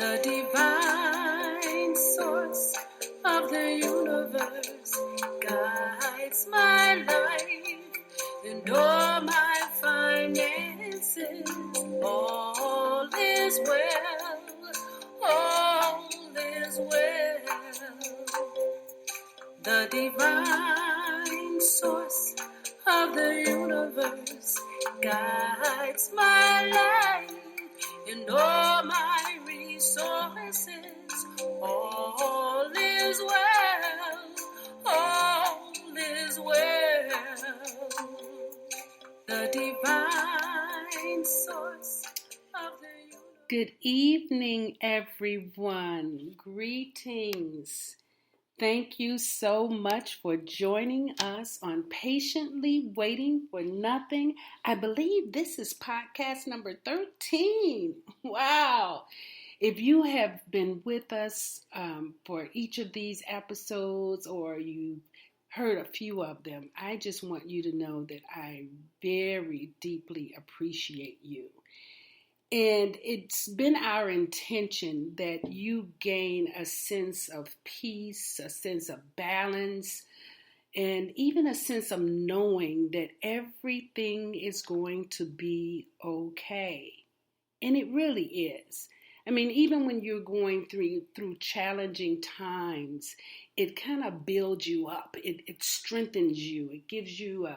The divine source of the universe guides my life and all my finances. All is well, all is well. The divine source of the universe guides my life and all my resources. All is well, all is well. The divine source of the universe. Good evening, everyone. Greetings. Thank you so much for joining us on Patiently Waiting for Nothing. I believe this is podcast number 13. Wow. If you have been with us for each of these episodes or you heard a few of them, I just want you to know that I very deeply appreciate you. And it's been our intention that you gain a sense of peace, a sense of balance, and even a sense of knowing that everything is going to be okay. And it really is. I mean, even when you're going through challenging times, it kind of builds you up. It strengthens you. It gives you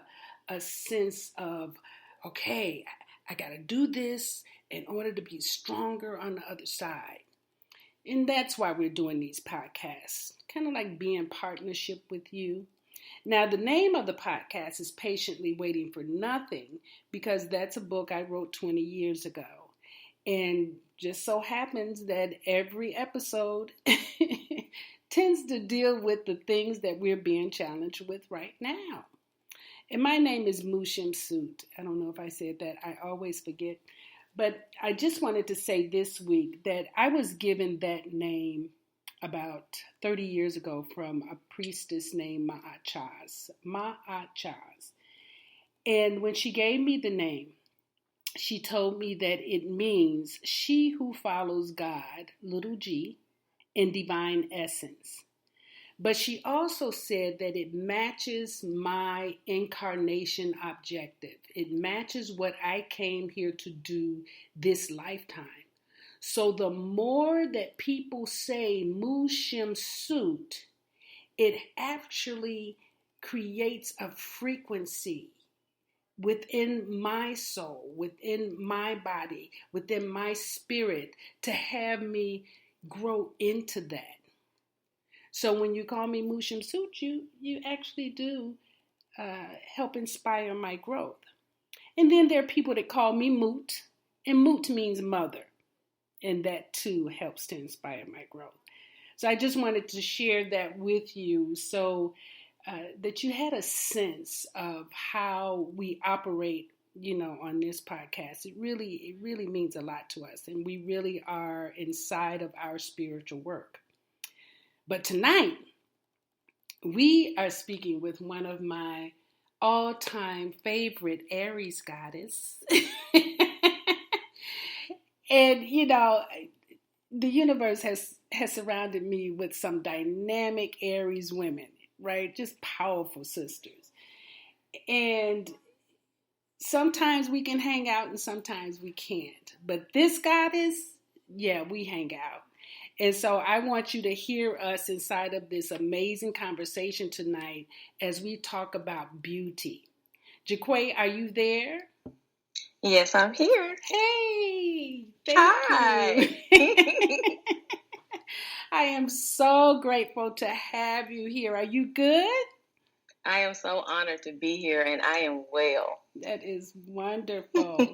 a sense of, okay, I got to do this in order to be stronger on the other side. And that's why we're doing these podcasts, kind of like being in partnership with you. Now, the name of the podcast is Patiently Waiting for Nothing, because that's a book I wrote 20 years ago. And just so happens that every episode tends to deal with the things that we're being challenged with right now. And my name is Shemsu-t. I don't know if I said that. I always forget. But I just wanted to say this week that I was given that name about 30 years ago from a priestess named Ma'achaz. And when she gave me the name, she told me that it means she who follows God, little g, in divine essence. But she also said that it matches my incarnation objective. It matches what I came here to do this lifetime. So the more that people say Shemsu-t, it actually creates a frequency within my soul, within my body, within my spirit to have me grow into that. So when you call me Shemsu-t, you actually do help inspire my growth. And then there are people that call me Moot, and Moot means mother. And that too helps to inspire my growth. So I just wanted to share that with you so that you had a sense of how we operate, on this podcast. It really means a lot to us. And we really are inside of our spiritual work. But tonight, we are speaking with one of my all-time favorite Aries goddess. And, the universe has surrounded me with some dynamic Aries women, right? Just powerful sisters. And sometimes we can hang out and sometimes we can't. But this goddess, yeah, we hang out. And so I want you to hear us inside of this amazing conversation tonight as we talk about Beautiy. Jiquay, are you there? Yes, I'm here. Hey, Hi. you. I am so grateful to have you here. Are you good? I am so honored to be here, and I am well. That is wonderful.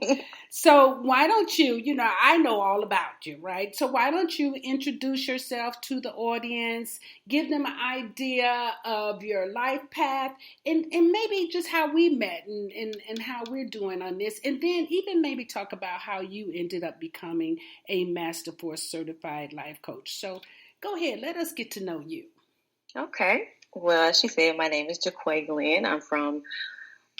So why don't you, I know all about you, right? So why don't you introduce yourself to the audience, give them an idea of your life path, and maybe just how we met and how we're doing on this. And then even maybe talk about how you ended up becoming a Master Force Certified Life Coach. So go ahead, let us get to know you. Okay. Well, as she said, my name is Jiquay Glenn. I'm from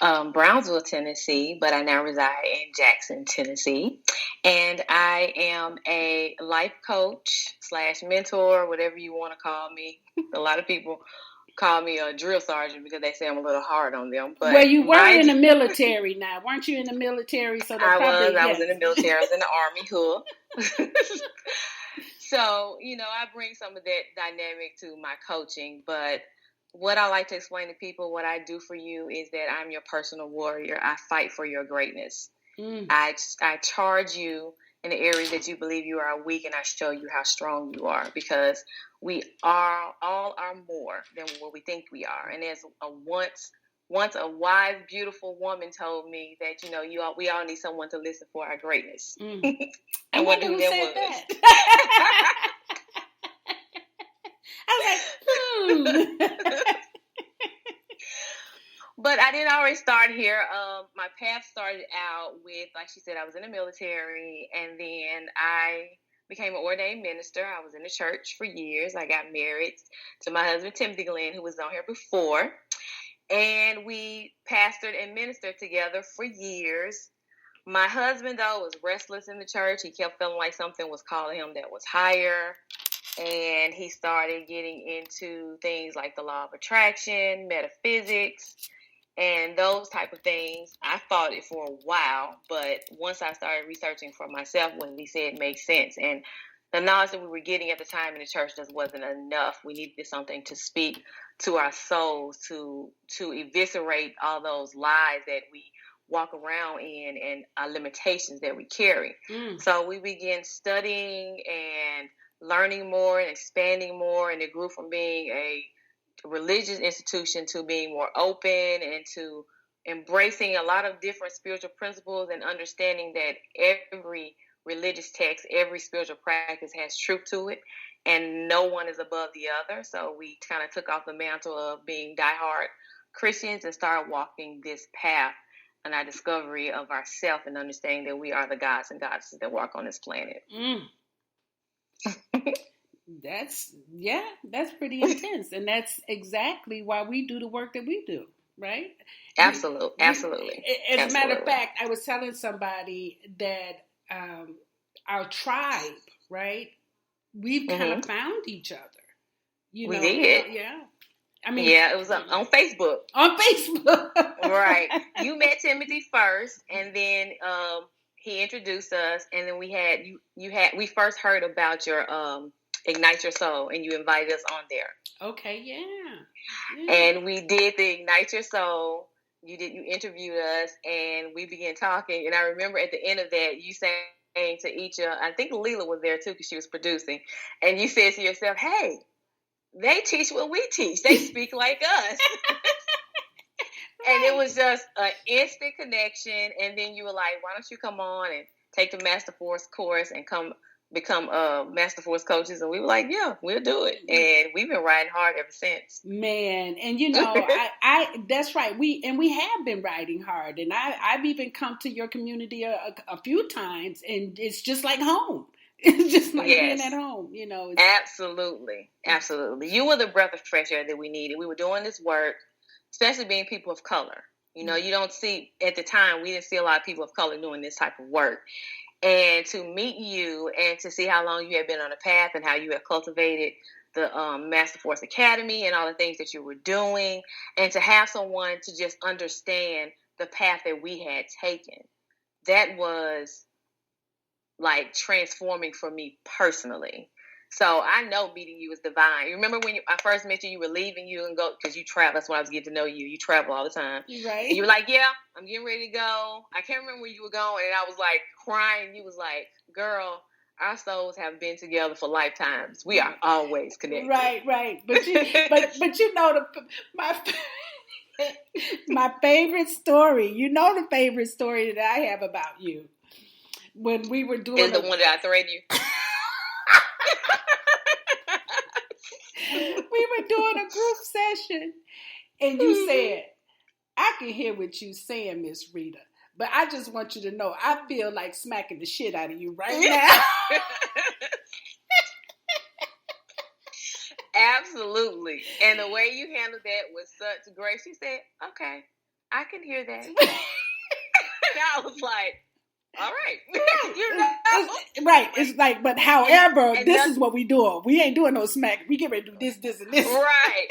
Brownsville, Tennessee, but I now reside in Jackson, Tennessee. And I am a life coach / mentor, whatever you want to call me. A lot of people call me a drill sergeant because they say I'm a little hard on them. But well, you were in the military now. Weren't you in the military? So I was in the military. I was in the Army hood. So, I bring some of that dynamic to my coaching. But what I like to explain to people, what I do for you is that I'm your personal warrior. I fight for your greatness. I charge you in the areas that you believe you are weak, and I show you how strong you are, because we all are more than what we think we are. And as once a wise, beautiful woman told me that, we all need someone to listen for our greatness. I wonder who said that. I was like, But I didn't always start here. My path started out with, like she said, I was in the military, and then I became an ordained minister. I was in the church for years. I got married to my husband, Beautiy Glenn, who was on here before. And we pastored and ministered together for years. My husband, though, was restless in the church. He kept feeling like something was calling him that was higher. And he started getting into things like the law of attraction, metaphysics, and those type of things. I fought it for a while, but once I started researching for myself, when he said it makes sense, and the knowledge that we were getting at the time in the church just wasn't enough. We needed something to speak to our souls, to eviscerate all those lies that we walk around in and our limitations that we carry. So we began studying and learning more and expanding more, and it grew from being a religious institution to being more open and to embracing a lot of different spiritual principles and understanding that every religious text, every spiritual practice has truth to it, and no one is above the other. So we kind of took off the mantle of being diehard Christians and started walking this path and our discovery of ourself and understanding that we are the gods and goddesses that walk on this planet. That's pretty intense, and that's exactly why we do the work that we do, right? Absolutely. As a matter of fact, I was telling somebody that our tribe, right? We've kind of found each other. We did. Yeah. It was on Facebook. On Facebook. Right. You met Timothy first, and then he introduced us, and then we first heard about your Ignite Your Soul, and you invited us on there. Okay, yeah. And we did the Ignite Your Soul. You interviewed us, and we began talking. And I remember at the end of that, you saying to each of, I think Leela was there too because she was producing, and you said to yourself, "Hey, they teach what we teach. They speak like us." And it was just an instant connection. And then you were like, "Why don't you come on and take the Master Force course and become Master Force coaches?" And we were like, "Yeah, we'll do it." And we've been riding hard ever since. Man, and I that's right. We have been riding hard, and I've even come to your community a few times, and it's just like home. It's just like being at home, Absolutely. You were the breath of fresh air that we needed. We were doing this work, especially being people of color. You don't see, at the time, we didn't see a lot of people of color doing this type of work. And to meet you and to see how long you had been on the path and how you had cultivated the Master Force Academy and all the things that you were doing, and to have someone to just understand the path that we had taken, that was like transforming for me personally. So I know meeting you was divine. You remember when I first met you, you were leaving, you and go, because you travel. That's when I was getting to know you. You travel all the time. Right. And you were like, "Yeah, I'm getting ready to go." I can't remember where you were going. And I was like crying. You was like, "Girl, our souls have been together for lifetimes. We are always connected." Right. But my favorite story, the favorite story that I have about you. When we were doing is the one that I threatened you. We were doing a group session, and you said, "I can hear what you saying, Miss Rita, but I just want you to know I feel like smacking the shit out of you right now." Absolutely. And the way you handled that with such grace, you said, "Okay, I can hear that. And I was like, all right. You know? Right. It's like, but however, and this is what we doing. We ain't doing no smack. We get ready to do this, this, and this. Right.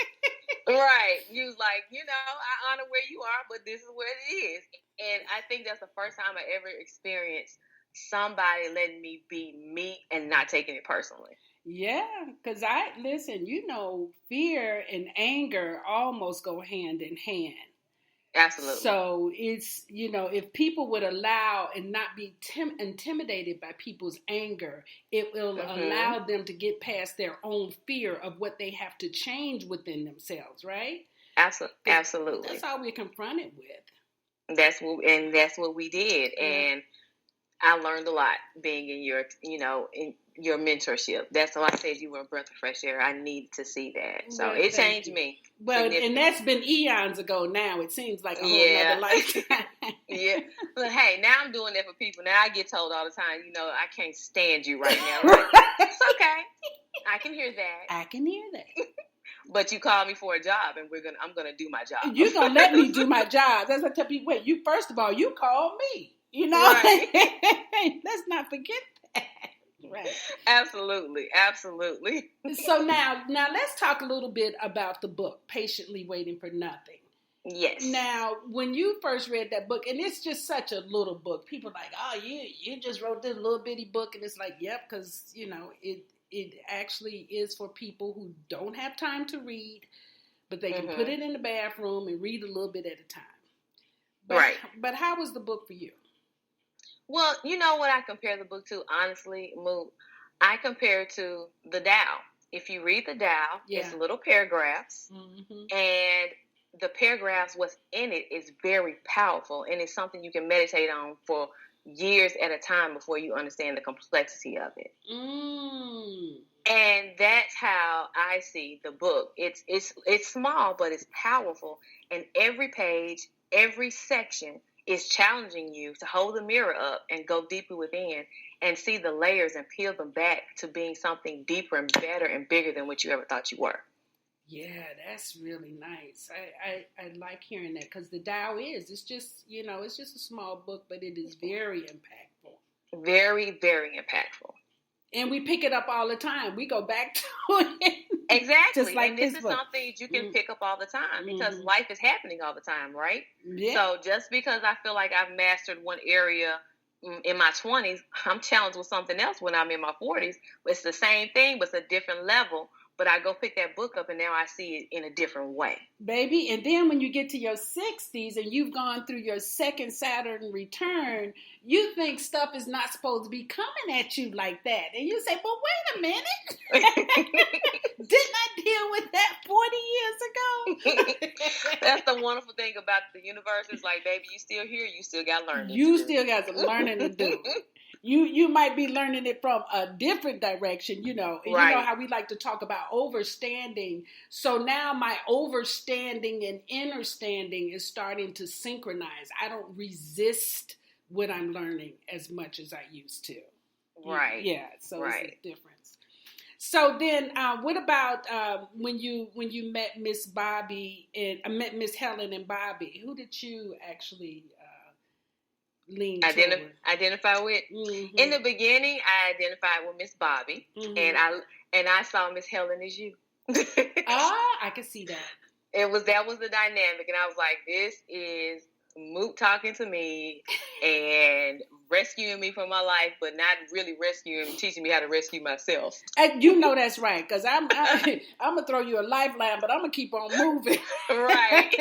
Right. You was like, I honor where you are, but this is where it is. And I think that's the first time I ever experienced somebody letting me be me and not taking it personally. Yeah, because listen, fear and anger almost go hand in hand. Absolutely. So it's, if people would allow and not be intimidated by people's anger, it will allow them to get past their own fear of what they have to change within themselves, right? Absolutely. That's all we're confronted with. That's what we did. Yeah. And I learned a lot being in your mentorship. That's why I said you were a breath of fresh air. I needed to see that. So it changed me. Well, and that's been eons ago now. It seems like a whole other lifetime. Yeah. But hey, now I'm doing that for people. Now I get told all the time, I can't stand you right now. Like, it's okay. I can hear that. I can hear that. But you called me for a job, and I'm gonna do my job. You're gonna let me do my job. That's what I tell people. Wait, first of all, you called me. Right. Let's not forget that. Right. Absolutely. So now let's talk a little bit about the book, Patiently Waiting for Nothing. Yes. Now, when you first read that book, and it's just such a little book, people are like, oh, you just wrote this little bitty book, and it's like, yep, because, it actually is for people who don't have time to read, but they can put it in the bathroom and read a little bit at a time. Right. But how was the book for you? Well, you know what I compare the book to, honestly, Moo? I compare it to the Tao. If you read the Tao, it's little paragraphs, and the paragraphs, what's in it is very powerful, and it's something you can meditate on for years at a time before you understand the complexity of it. And that's how I see the book. It's small, but it's powerful, and every page, every section is challenging you to hold the mirror up and go deeper within and see the layers and peel them back to being something deeper and better and bigger than what you ever thought you were. Yeah, that's really nice. I like hearing that, because the Tao it's just, it's just a small book, but it is very impactful. Very, very impactful. And we pick it up all the time. We go back to it. Exactly. Just like and this is book. Something you can pick up all the time, because life is happening all the time, right? Yeah. So just because I feel like I've mastered one area in my 20s, I'm challenged with something else when I'm in my 40s. It's the same thing, but it's a different level. But I go pick that book up, and now I see it in a different way. Baby, and then when you get to your 60s and you've gone through your second Saturn return, you think stuff is not supposed to be coming at you like that. And you say, but wait a minute. Didn't I deal with that 40 years ago? That's the wonderful thing about the universe. It's like, baby, you still here. You still got learning You still got some learning to do. You might be learning it from a different direction, And you know how we like to talk about overstanding. So now my overstanding and understanding is starting to synchronize. I don't resist what I'm learning as much as I used to. Right. Yeah. So it's a difference. So then, what about when you met Miss Bobby and met Miss Helen and Bobby? Who did you actually identify with? In the beginning, I identified with Miss Bobby, and I saw Miss Helen as you. I can see that. That was the dynamic, and I was like, this is Moot talking to me and rescuing me from my life, but not really rescuing me, teaching me how to rescue myself. And that's right, because I'm gonna throw you a lifeline, but I'm gonna keep on moving. Right.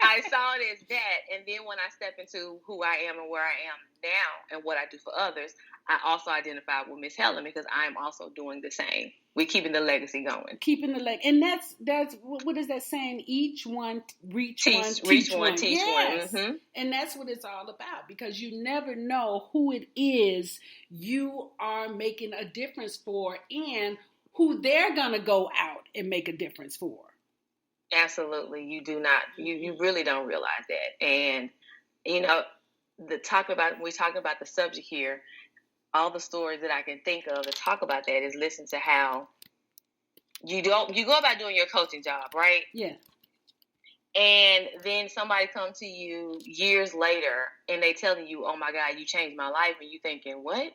I saw it as that, and then when I step into who I am and where I am now and what I do for others, I also identify with Miss Helen, because I am also doing the same. We're keeping the legacy going. Keeping the legacy. And that's what is that saying? Each one, reach one, teach one. Yes. one. And that's what it's all about, because you never know who it is you are making a difference for and who they're going to go out and make a difference for. Absolutely. You do not. You really don't realize that. And, we're talking about the subject here. All the stories that I can think of to talk about that is listen to how you go about doing your coaching job, right? Yeah. And then somebody comes to you years later and they telling you, oh my God, you changed my life. And you thinking, what?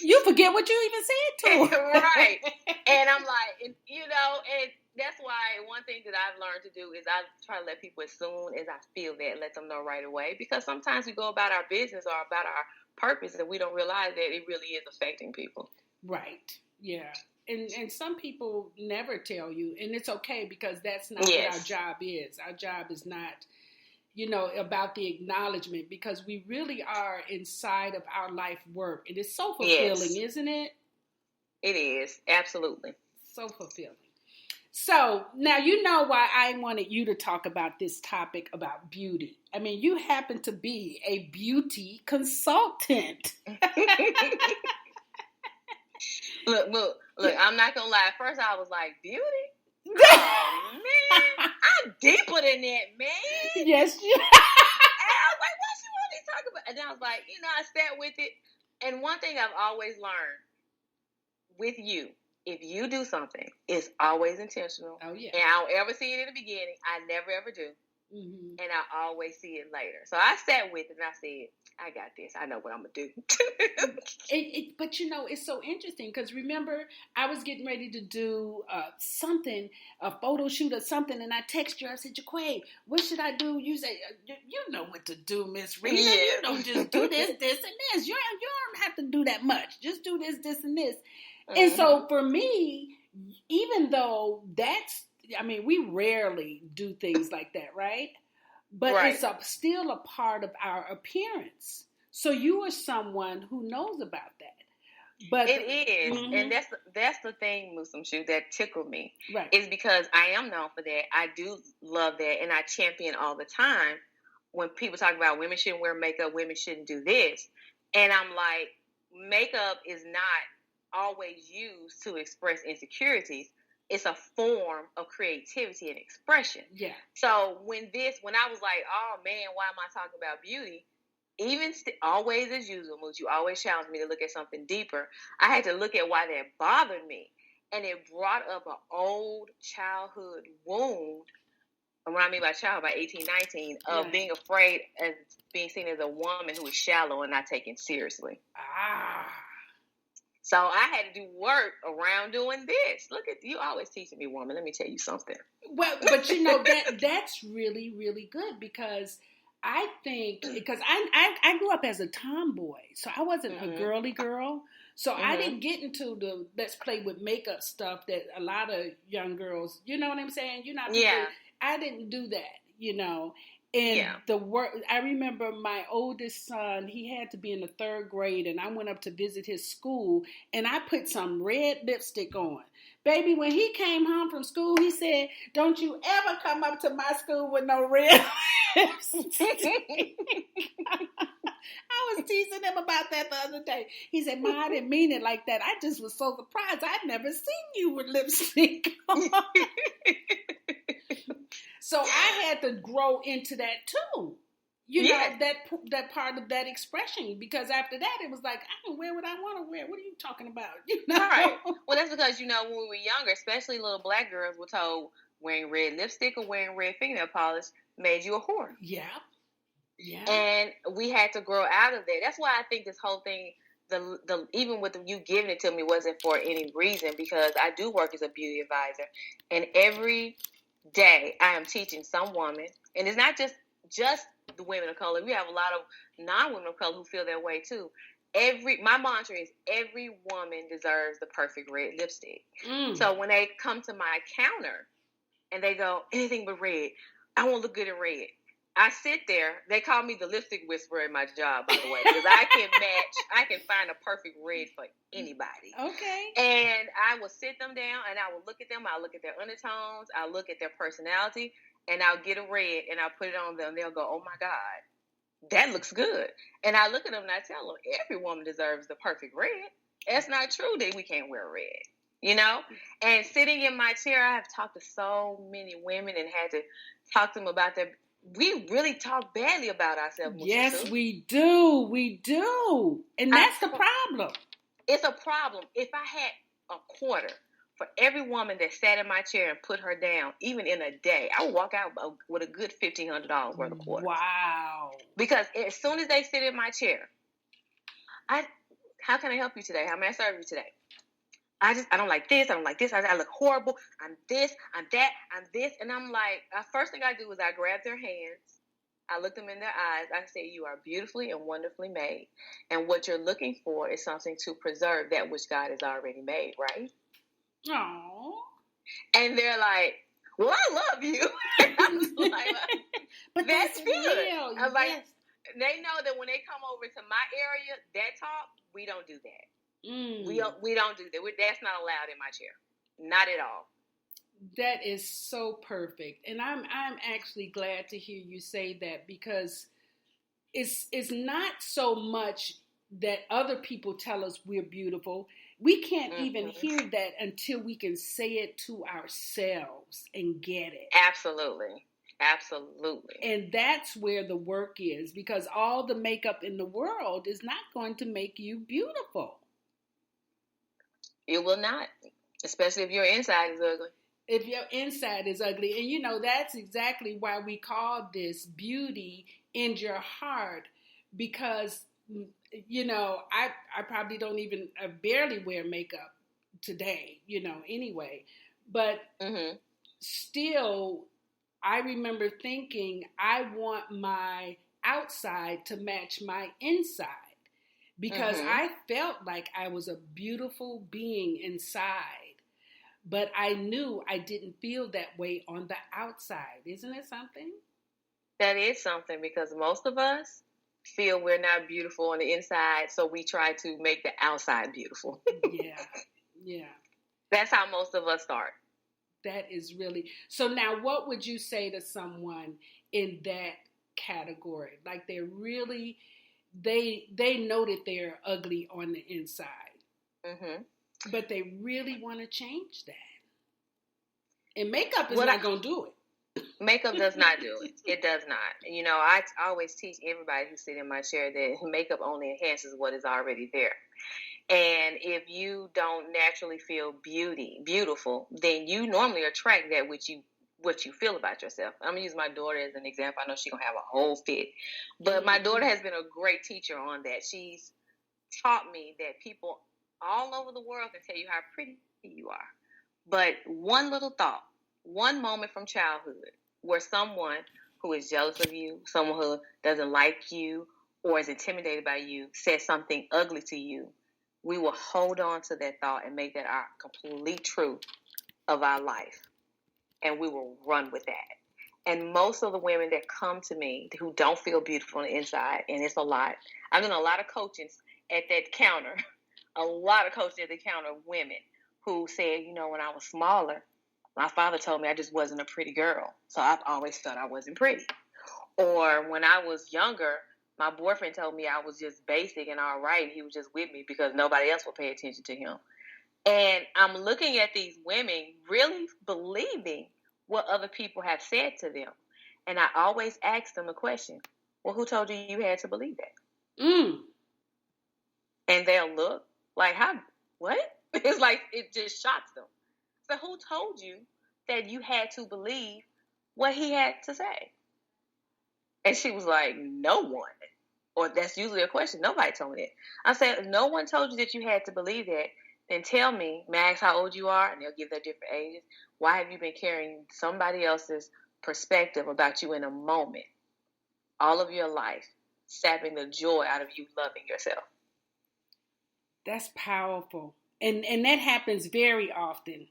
You forget what you even said to her. Right. And I'm like, and that's why one thing that I've learned to do is I try to let people, as soon as I feel that, let them know right away. Because sometimes we go about our business or about our purpose and we don't realize that it really is affecting people. Right. Yeah. And some people never tell you, and it's okay, because that's not what our job is. Our job is not, about the acknowledgement, because we really are inside of our life work. And it's so fulfilling, isn't it? It is. Absolutely. So fulfilling. So now you know why I wanted you to talk about this topic about beauty. I mean, you happen to be a beauty consultant. Look, I'm not going to lie. At first I was like, beauty? Oh, man. I'm deeper than that, man. Yes, you. And I was like, what you want me to talk about? And then I was like, I sat with it. And one thing I've always learned with you, if you do something, it's always intentional. Oh, yeah. And I don't ever see it in the beginning. I never, ever do. Mm-hmm. And I always see it later. So I sat with it and I said, I got this. I know what I'm going to do. But it's so interesting because remember, I was getting ready to do a photo shoot or something, and I text you. I said, Jiquay, what should I do? You say, you know what to do, Miss Rita. Yeah. You don't just do this, this, and this. You don't have to do that much. Just do this, this, and this. Mm-hmm. And so for me, even though we rarely do things like that, right? But right. It's still a part of our appearance. So you are someone who knows about that. But it is, mm-hmm. And that's the thing, Shemsu-t, that tickled me. Right. Is because I am known for that. I do love that, and I champion all the time when people talk about women shouldn't wear makeup, women shouldn't do this, and I'm like, makeup is not always used to express insecurities. It's a form of creativity and expression. Yeah. So when I was like, oh man, why am I talking about beauty? Even always as usual, you always challenge me to look at something deeper. I had to look at why that bothered me. And it brought up an old childhood wound. And what I mean by child, by 18, 19, of being afraid of being seen as a woman who is shallow and not taken seriously. So I had to do work around doing this. Look at you, always teaching me, woman. Let me tell you something. Well, but that's really, really good, because I think, because I grew up as a tomboy, so I wasn't mm-hmm. a girly girl. So mm-hmm. I didn't get into the let's play with makeup stuff that a lot of young girls, you know what I'm saying? I didn't do that, And the work, I remember my oldest son, he had to be in the 3rd grade, and I went up to visit his school, and I put some red lipstick on. Baby, when he came home from school, he said, don't you ever come up to my school with no red lipstick. I was teasing him about that the other day. He said, Ma, I didn't mean it like that. I just was so surprised. I'd never seen you with lipstick on. So I had to grow into that too. That part of that expression, because after that it was like, I can wear what I want to wear. What are you talking about? Right. Well, that's because when we were younger, especially little black girls were told wearing red lipstick or wearing red fingernail polish made you a whore. Yeah. Yeah. And we had to grow out of that. That's why I think this whole thing, the even with you giving it to me, wasn't for any reason, because I do work as a beauty advisor, and every day I am teaching some woman, and it's not just the women of color. We have a lot of non-women of color who feel that way too. My mantra is every woman deserves the perfect red lipstick. So when they come to my counter and they go, anything but red, I want to look good in red, I sit there. They call me the lipstick whisperer in my job, by the way, because I can find a perfect red for anybody. Okay. And I will sit them down and I will look at them. I'll look at their undertones. I'll look at their personality, and I'll get a red and I'll put it on them. They'll go, oh my God, that looks good. And I look at them and I tell them, every woman deserves the perfect red. That's not true that we can't wear red, And sitting in my chair, I have talked to so many women and had to talk to them about we really talk badly about ourselves. Yes, we do. We do. And that's the problem. It's a problem. If I had a quarter for every woman that sat in my chair and put her down, even in a day, I would walk out with a good $1,500 worth of quarters. Wow. Because as soon as they sit in my chair, how can I help you today? How may I serve you today? I don't like this. I don't like this. I look horrible. I'm this. I'm that. I'm this. And I'm like, first thing I do is I grab their hands. I look them in their eyes. I say, you are beautifully and wonderfully made. And what you're looking for is something to preserve that which God has already made, right? Aww. And they're like, well, I love you. I'm like, but that's good. Real. I'm like, they know that when they come over to my area, that talk, we don't do that. We don't do that. That's not allowed in my chair. Not at all. That is so perfect. And I'm actually glad to hear you say that, because it's not so much that other people tell us we're beautiful. We can't even hear that until we can say it to ourselves and get it. Absolutely. Absolutely. And that's where the work is, because all the makeup in the world is not going to make you beautiful. It will not, especially if your inside is ugly. If your inside is ugly. And, you know, that's exactly why we call this Beauty in Your Heart, because, you know, I probably don't even, I barely wear makeup today, you know, anyway. But still, I remember thinking, I want my outside to match my inside, because I felt like I was a beautiful being inside, but I knew I didn't feel that way on the outside. Isn't it something? That is something, because most of us feel we're not beautiful on the inside, so we try to make the outside beautiful. Yeah. That's how most of us start. That is really... So now what would you say to someone in that category? Like they're really... They know that they're ugly on the inside, but they really want to change that. And makeup is not going to do it. Makeup does not do it. It does not. You know, I always teach everybody who sit in my chair that makeup only enhances what is already there. And if you don't naturally feel beautiful, then you normally attract that what you feel about yourself. I'm going to use my daughter as an example. I know she's going to have a whole fit. But my daughter has been a great teacher on that. She's taught me that people all over the world can tell you how pretty you are. But one little thought, one moment from childhood where someone who is jealous of you, someone who doesn't like you or is intimidated by you, says something ugly to you, we will hold on to that thought and make that our complete truth of our life. And we will run with that. And most of the women that come to me who don't feel beautiful on the inside, and it's a lot. I've done a lot of coaching at that counter, a lot of coaching at the counter of women who said, you know, when I was smaller, my father told me I just wasn't a pretty girl. So I've always felt I wasn't pretty. Or when I was younger, my boyfriend told me I was just basic and all right. He was just with me because nobody else would pay attention to him. And I'm looking at these women really believing what other people have said to them. And I always ask them the question, well, who told you you had to believe that? And they'll look like, how? What? It's like it just shocks them. So who told you that you had to believe what he had to say? And she was like, no one. Or that's usually a question. Nobody told me that. I said, if no one told you that you had to believe that, then tell me, may I ask how old you are? And they'll give their different ages. Why have you been carrying somebody else's perspective about you in a moment, all of your life, sapping the joy out of you loving yourself? That's powerful. And that happens very often.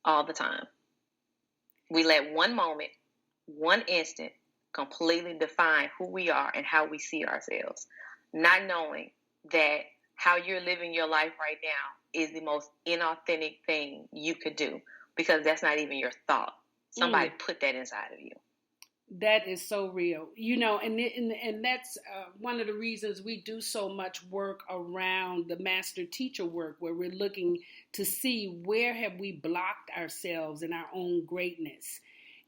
All the time. We let one moment, one instant, completely define who we are and how we see ourselves, not knowing that how you're living your life right now is the most inauthentic thing you could do, because that's not even your thought. Somebody put that inside of you. That is so real. You know, and that's one of the reasons we do so much work around the master teacher work, where we're looking to see where have we blocked ourselves in our own greatness.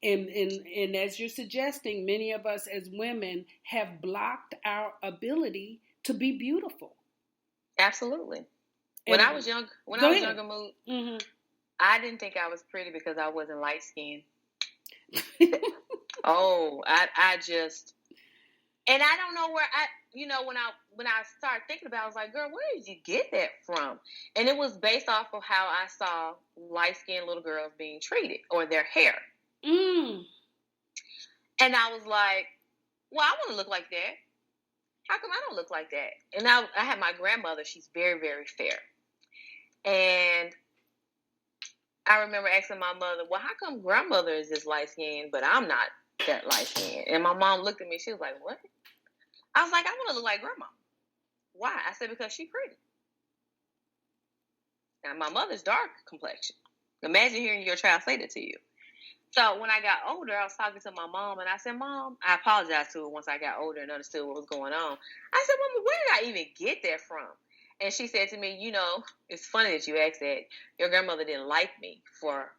And as you're suggesting, many of us as women have blocked our ability to be beautiful. Absolutely. When And I was young, go ahead. Mood, Mm-hmm. I didn't think I was pretty because I wasn't light skinned. I just, and I don't know where when I started thinking about it, I was like, girl, where did you get that from? And it was based off of how I saw light skinned little girls being treated or their hair. Mm. And I was like, well, I want to look like that. How come I don't look like that? And I had my grandmother. She's very, very fair. And I remember asking my mother, well, how come grandmother is this light skinned, but I'm not that light skinned? And my mom looked at me. She was like, what? I was like, I want to look like grandma. Why? I said, because she's pretty. Now, my mother's dark complexion. Imagine hearing your child say that to you. So when I got older, I was talking to my mom, and I said, Mom, I apologized to her once I got older and understood what was going on. I said, Mama, where did I even get that from? And she said to me, it's funny that you asked that. Your grandmother didn't like me for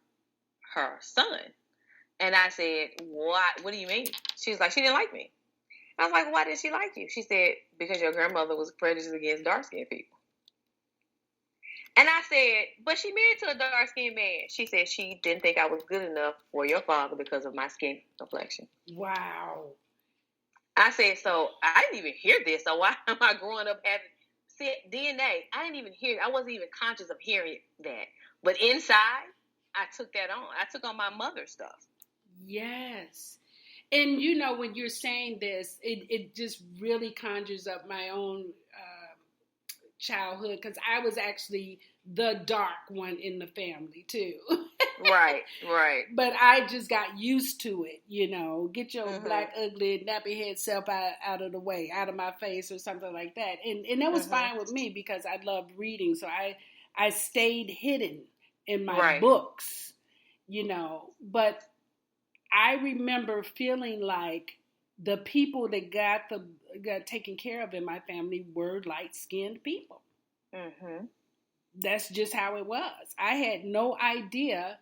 her son. And I said, what do you mean? She was like, she didn't like me. I was like, well, why didn't she like you? She said, because your grandmother was prejudiced against dark-skinned people. And I said, but she married to a dark-skinned man. She said she didn't think I was good enough for your father because of my skin complexion. Wow. I said, so I didn't even hear this. So why am I growing up having DNA? I didn't even hear it. I wasn't even conscious of hearing that. But inside, I took that on. I took on my mother's stuff. Yes. And when you're saying this, it just really conjures up my own childhood, because I was actually the dark one in the family too. Right. But I just got used to it, get your Mm-hmm. black, ugly, nappy head self out of the way, out of my face or something like that. And that was Mm-hmm. fine with me because I loved reading. So I stayed hidden in my Right. books, but I remember feeling like the people that got taken care of in my family were light-skinned people. Mm-hmm. That's just how it was. I had no idea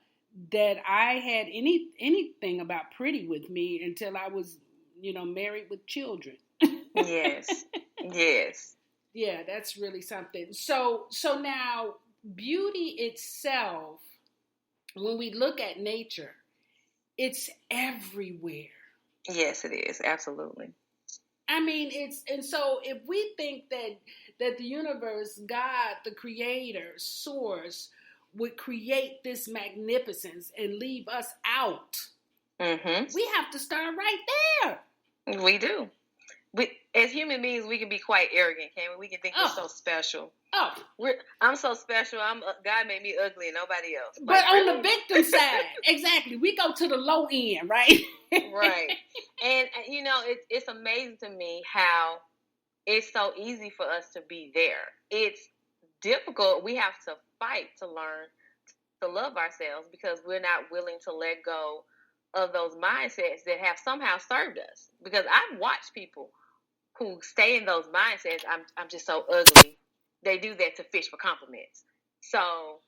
that I had anything about pretty with me until I was, married with children. Yes. Yes. Yeah, that's really something. So now beauty itself, when we look at nature, it's everywhere. Yes, it is. Absolutely. I mean, and so if we think that the universe, God, the creator, source, would create this magnificence and leave us out, Mm-hmm. we have to start right there. We do. As human beings, we can be quite arrogant, can't we? We can think we're so special. Oh, I'm so special. God made me ugly and nobody else. But on the victim side, exactly, we go to the low end, right? Right. And it's amazing to me how it's so easy for us to be there. It's difficult. We have to fight to learn to love ourselves because we're not willing to let go of those mindsets that have somehow served us. Because I've watched people who stay in those mindsets. I'm just so ugly. They do that to fish for compliments. So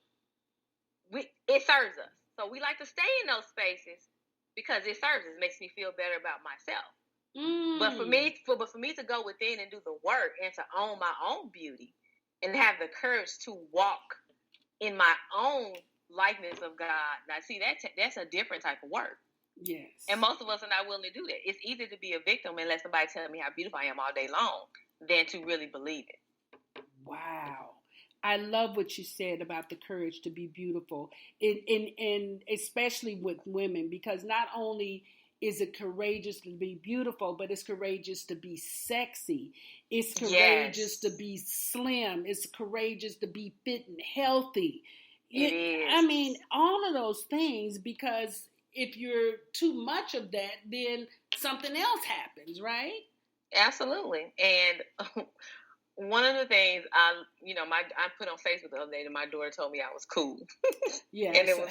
it serves us. So we like to stay in those spaces because it serves us. It makes me feel better about myself. But for me to go within and do the work and to own my own beauty and have the courage to walk in my own likeness of God. Now, see, that's a different type of work. Yes. And most of us are not willing to do that. It's easy to be a victim and let somebody tell me how beautiful I am all day long than to really believe it. Wow. I love what you said about the courage to be beautiful, and especially with women, because not only is it courageous to be beautiful, but it's courageous to be sexy. It's courageous to be slim. It's courageous to be fit and healthy. It is. I mean, all of those things, because if you're too much of that, then something else happens, right? Absolutely. And one of the things I put on Facebook the other day, and my daughter told me I was cool. Yeah. And it was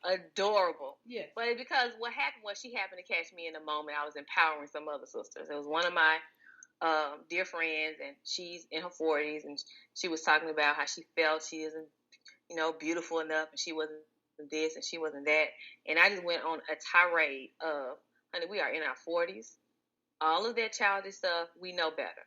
adorable. Yeah. But because what happened was she happened to catch me in a moment. I was empowering some other sisters. It was one of my dear friends, and she's in her 40s, and she was talking about how she felt she isn't, beautiful enough, and she wasn't this, and she wasn't that. And I just went on a tirade of, honey, we are in our 40s. All of that childish stuff, we know better.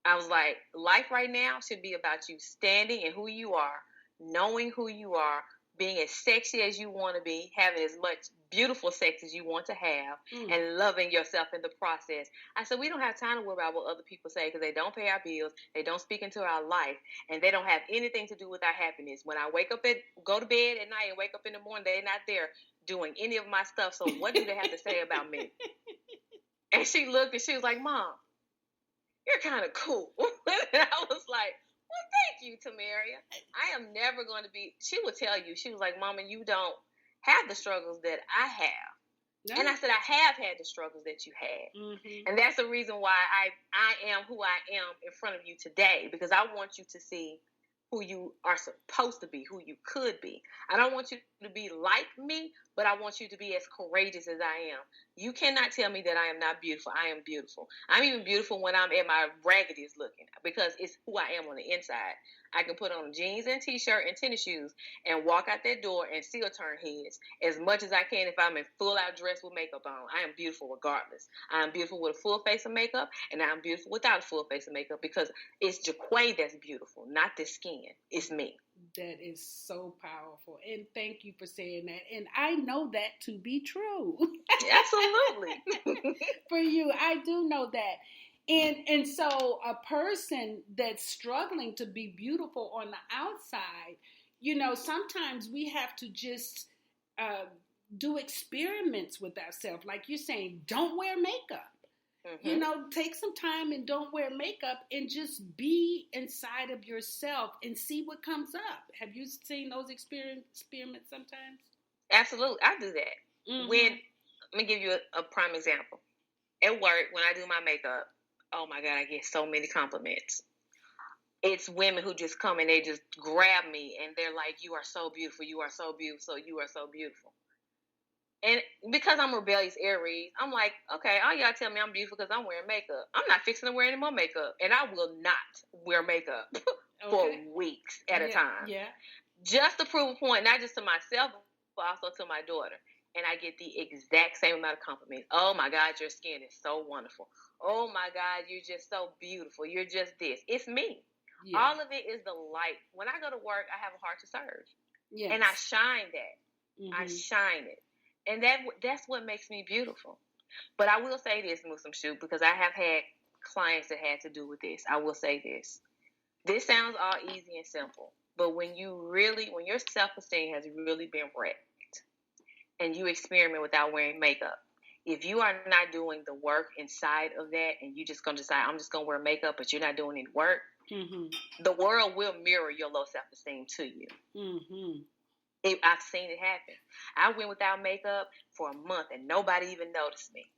I was like, life right now should be about you standing in who you are, knowing who you are, being as sexy as you want to be, having as much beautiful sex as you want to have, and loving yourself in the process. I said, we don't have time to worry about what other people say because they don't pay our bills, they don't speak into our life, and they don't have anything to do with our happiness. When I go to bed at night and wake up in the morning, they're not there doing any of my stuff. So what do they have to say about me? And she looked and she was like, Mom, you're kind of cool. And I was like, well, thank you, Tamaria. I am never going to be, she would tell you, she was like, Mama, you don't have the struggles that I have. No. And I said, I have had the struggles that you had. Mm-hmm. And that's the reason why I am who I am in front of you today, because I want you to see who you are supposed to be, who you could be. I don't want you to be like me, but I want you to be as courageous as I am. You cannot tell me that I am not beautiful. I am beautiful. I'm even beautiful when I'm at my raggediest looking, because it's who I am on the inside. I can put on jeans and t-shirt and tennis shoes and walk out that door and still turn heads as much as I can if I'm in full out dress with makeup on. I am beautiful regardless. I am beautiful with a full face of makeup, and I am beautiful without a full face of makeup, because it's Jiquay that's beautiful, not the skin. It's me. That is so powerful. And thank you for saying that. And I know that to be true. Absolutely. For you, I do know that. And so a person that's struggling to be beautiful on the outside, you know, sometimes we have to just do experiments with ourselves. Like you're saying, don't wear makeup. Mm-hmm. You know, take some time and don't wear makeup and just be inside of yourself and see what comes up. Have you seen those experiments sometimes? Absolutely. I do that. Mm-hmm. Let me give you a prime example. At work, when I do my makeup, oh my God, I get so many compliments. It's women who just come and they just grab me and they're like, you are so beautiful, you are so beautiful, you are so beautiful. And because I'm rebellious Aries, I'm like, okay, all y'all tell me I'm beautiful because I'm wearing makeup. I'm not fixing to wear any more makeup. And I will not wear makeup for weeks at a time. Yeah. Just to prove a point, not just to myself, but also to my daughter. And I get the exact same amount of compliments. Oh my God, your skin is so wonderful. Oh my God, you're just so beautiful. You're just this. It's me. Yeah. All of it is the light. When I go to work, I have a heart to serve. Yes. And I shine that. Mm-hmm. I shine it. And that's what makes me beautiful. But I will say this, Shemsu-t, because I have had clients that had to do with this. I will say this. This sounds all easy and simple. But when your self-esteem has really been wrecked and you experiment without wearing makeup, if you are not doing the work inside of that and you just going to decide, I'm just going to wear makeup, but you're not doing any work, the world will mirror your low self-esteem to you. Mm-hmm. I've seen it happen. I went without makeup for a month and nobody even noticed me.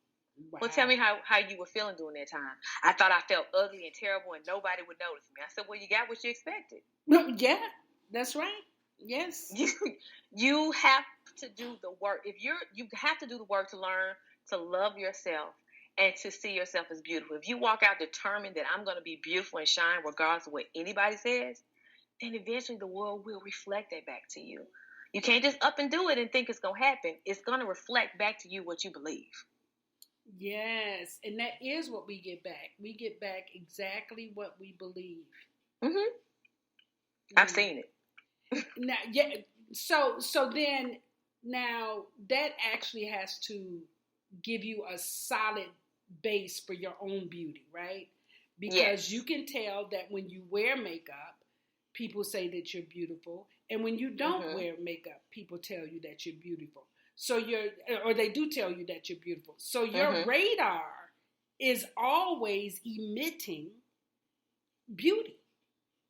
Wow. Well, tell me how you were feeling during that time. I thought I felt ugly and terrible and nobody would notice me. I said, well, you got what you expected. Yeah, that's right. Yes. You have to do the work. You have to do the work to learn to love yourself and to see yourself as beautiful. If you walk out determined that I'm going to be beautiful and shine regardless of what anybody says, then eventually the world will reflect that back to you. You can't just up and do it and think it's going to happen. It's going to reflect back to you what you believe. Yes, and that is what we get back. We get back exactly what we believe. Mm-hmm. I've seen it. Now, yeah. So then, now that actually has to give you a solid base for your own beauty, right? Because you can tell that when you wear makeup, people say that you're beautiful. And when you don't wear makeup, people tell you that you're beautiful. So they do tell you that you're beautiful. So your radar is always emitting beauty.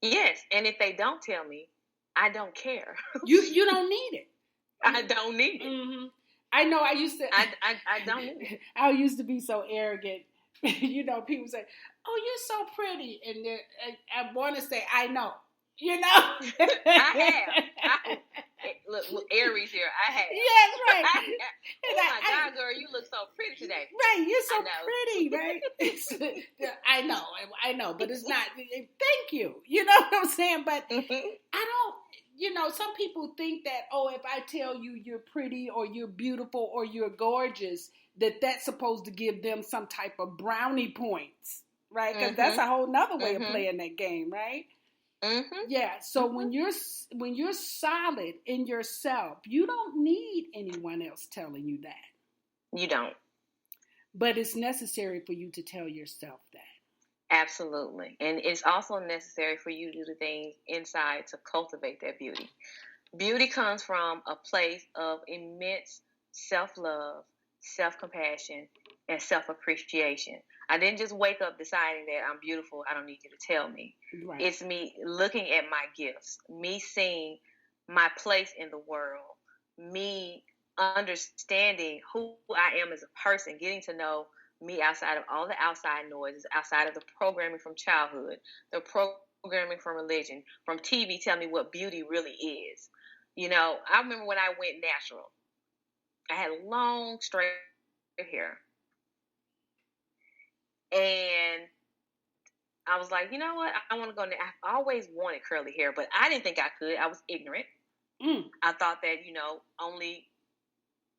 Yes. And if they don't tell me, I don't care. You don't need it. I don't need it. Mm-hmm. I know I used to. I don't need it. I used to be so arrogant. You know, people say, oh, you're so pretty. And I want to say, I know. You know? I have. Look, Aries here. I have. Yes, right. Oh my God, girl, you look so pretty today. Right, you're so pretty, right? I know, but it's not. Thank you. You know what I'm saying? But I don't. You know, some people think that, if I tell you you're pretty or you're beautiful or you're gorgeous, that's supposed to give them some type of brownie points. right? Because that's a whole nother way of Mm-hmm. playing that game, right? Mm-hmm. Yeah. So Mm-hmm. when you're solid in yourself, you don't need anyone else telling you that. You don't. But it's necessary for you to tell yourself that. Absolutely. And it's also necessary for you to do the things inside to cultivate that beauty. Beauty comes from a place of immense self-love, self-compassion, and self-appreciation. I didn't just wake up deciding that I'm beautiful. I don't need you to tell me. Right. It's me looking at my gifts, me seeing my place in the world, me understanding who I am as a person, getting to know me outside of all the outside noises, outside of the programming from childhood, the programming from religion, from TV telling me what beauty really is. You know, I remember when I went natural. I had long, straight hair. And I was like, you know what? I want to go. I've always wanted curly hair, but I didn't think I could. I was ignorant. I thought that, only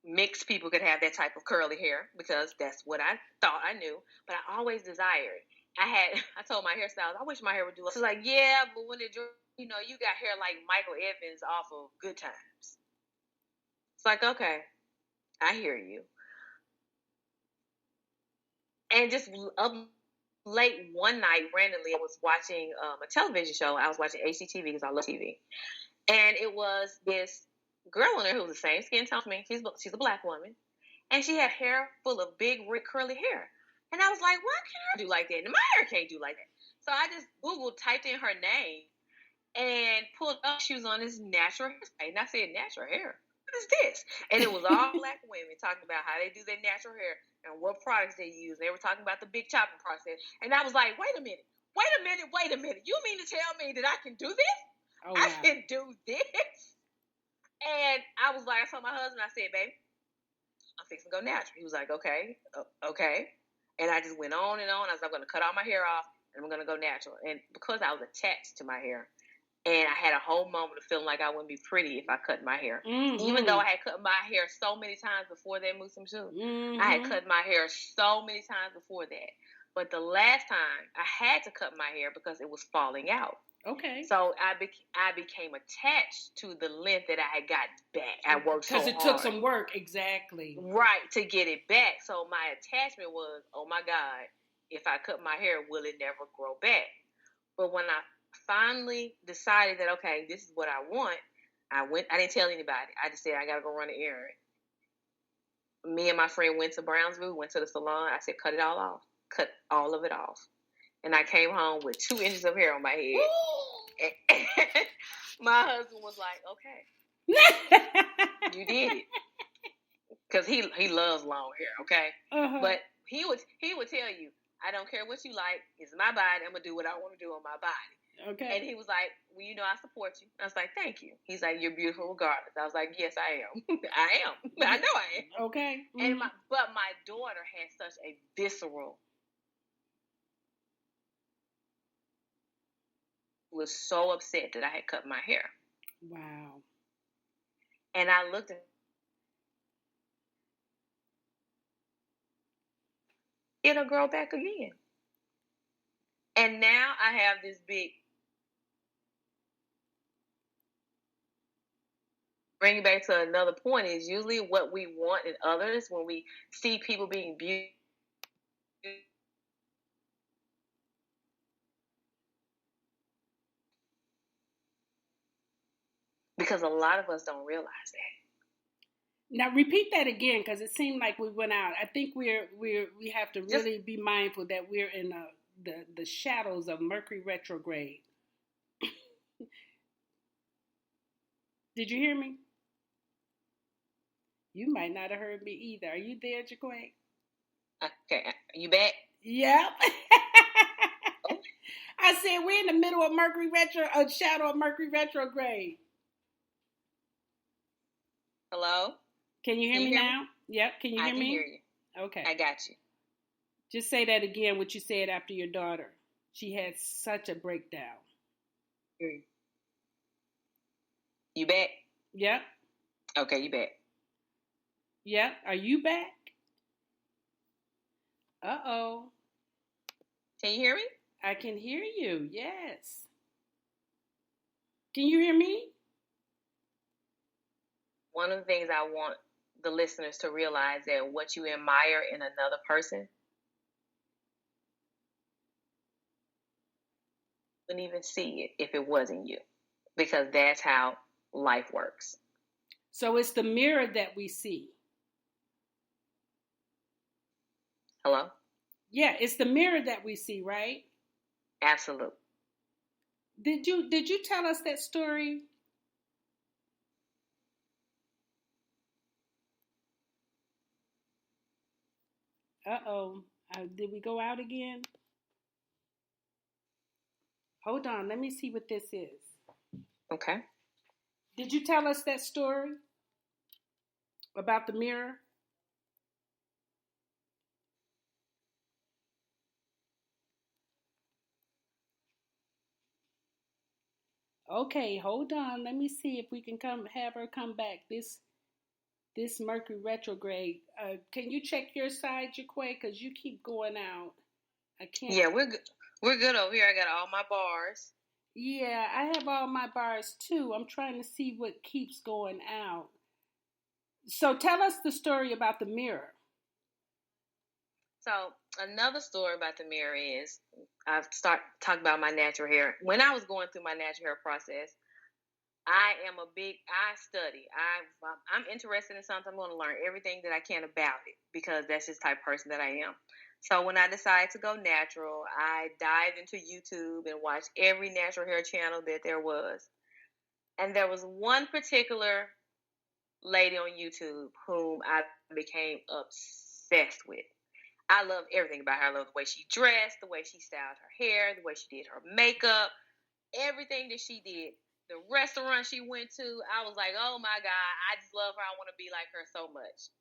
mixed people could have that type of curly hair because that's what I thought I knew. But I always desired. I told my hairstylist, I wish my hair would do. She's like, yeah, but when you got hair like Michael Evans off of Good Times. It's like, okay, I hear you. And just up late one night, randomly, I was watching a television show. I was watching HGTV because I love TV. And it was this girl on there who was the same skin tone as me. She's a black woman. And she had hair full of big, curly hair. And I was like, why can't her do like that? And my hair can't do like that. So I just Googled, typed in her name, and pulled up she was on this natural hair site. And I said, natural hair? What is this? And it was all black women talking about how they do their natural hair and what products they use. They were talking about the big chopping process. And I was like, wait a minute. You mean to tell me that I can do this? Oh, wow. I can do this? And I was like, I told my husband, I said, babe, I'm fixing to go natural. He was like, okay. And I just went on and on. I was like, I'm going to cut all my hair off and I'm going to go natural. And because I was attached to my hair, and I had a whole moment of feeling like I wouldn't be pretty if I cut my hair. Mm-hmm. Even though I had cut my hair so many times before that Shemsu-t. Mm-hmm. I had cut my hair so many times before that. But the last time, I had to cut my hair because it was falling out. Okay. So I became attached to the length that I had got back. I worked so hard. Because it took some work, exactly. Right, to get it back. So my attachment was, oh my God, if I cut my hair, will it never grow back? But when I finally decided that, okay, this is what I want, I didn't tell anybody. I just said, I got to go run an errand. Me and my friend went to Brownsville, went to the salon. I said, cut it all off. Cut all of it off. And I came home with 2 inches of hair on my head. And my husband was like, okay, you did it. Because he loves long hair, okay? Uh-huh. But he would tell you, I don't care what you like. It's my body. I'm going to do what I want to do on my body. Okay. And he was like, well, I support you. I was like, thank you. He's like, you're beautiful regardless. I was like, yes, I am. I am. I know I am. Okay. Mm-hmm. But my daughter had such a visceral, was so upset that I had cut my hair. Wow. And I looked at it'll grow back again. And now I have this big, bring it back to another point, is usually what we want in others when we see people being beautiful. Because a lot of us don't realize that. Now repeat that again, because it seemed like we went out. I think we have to really be mindful that we're in the shadows of Mercury retrograde. Did you hear me? You might not have heard me either. Are you there, Jiquay? Okay, you back? Yep. I said we're in the middle of a shadow of Mercury retrograde. Hello? Can you hear me now? Yep. Can you hear me? I can hear you. Okay. I got you. Just say that again, what you said after your daughter. She had such a breakdown. You back? Yep. Okay, you back. Yep. Are you back? Uh-oh. Can you hear me? I can hear you. Yes. Can you hear me? One of the things I want the listeners to realize that what you admire in another person wouldn't even see it if it wasn't you, because that's how life works. So it's the mirror that we see. Hello? Yeah, it's the mirror that we see, right? Absolutely. Did you tell us that story? Uh-oh. Did we go out again? Hold on. Let me see what this is. Okay. Did you tell us that story about the mirror? Okay, hold on. Let me see if we can have her come back. This Mercury retrograde. Can you check your side, Jiquay? Because you keep going out. I can't. Yeah, we're good over here. I got all my bars. Yeah, I have all my bars too. I'm trying to see what keeps going out. So tell us the story about the mirror. So another story about the mirror is I've start talking about my natural hair. When I was going through my natural hair process, I study. I'm interested in something. I'm going to learn everything that I can about it because that's just the type of person that I am. So when I decided to go natural, I dived into YouTube and watched every natural hair channel that there was. And there was one particular lady on YouTube whom I became obsessed with. I love everything about her. I love the way she dressed, the way she styled her hair, the way she did her makeup, everything that she did. The restaurant she went to, I was like, oh my God, I just love her. I want to be like her so much.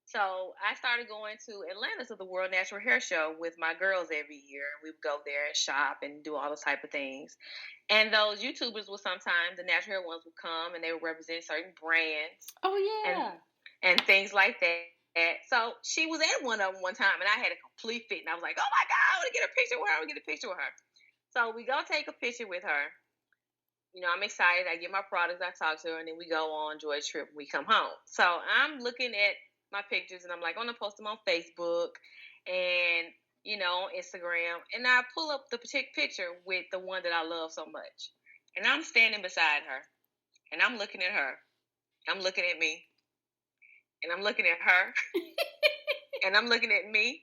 So I started going to Atlanta to the World Natural Hair Show with my girls every year. We would go there and shop and do all those type of things. And those YouTubers would sometimes, the natural hair ones would come and they would represent certain brands. Oh yeah. And things like that. So she was at one of them one time and I had a complete fit. And I was like, oh my God, I want to get a picture with her. I want to get a picture with her. So we go take a picture with her. You know, I'm excited. I get my products, I talk to her, and then we go on enjoy a trip and we come home. So I'm looking at my pictures and I'm like, I'm gonna post them on Facebook and, you know, on Instagram. And I pull up the picture with the one that I love so much. And I'm standing beside her and I'm looking at her. I'm looking at me. And I'm looking at her. And I'm looking at me.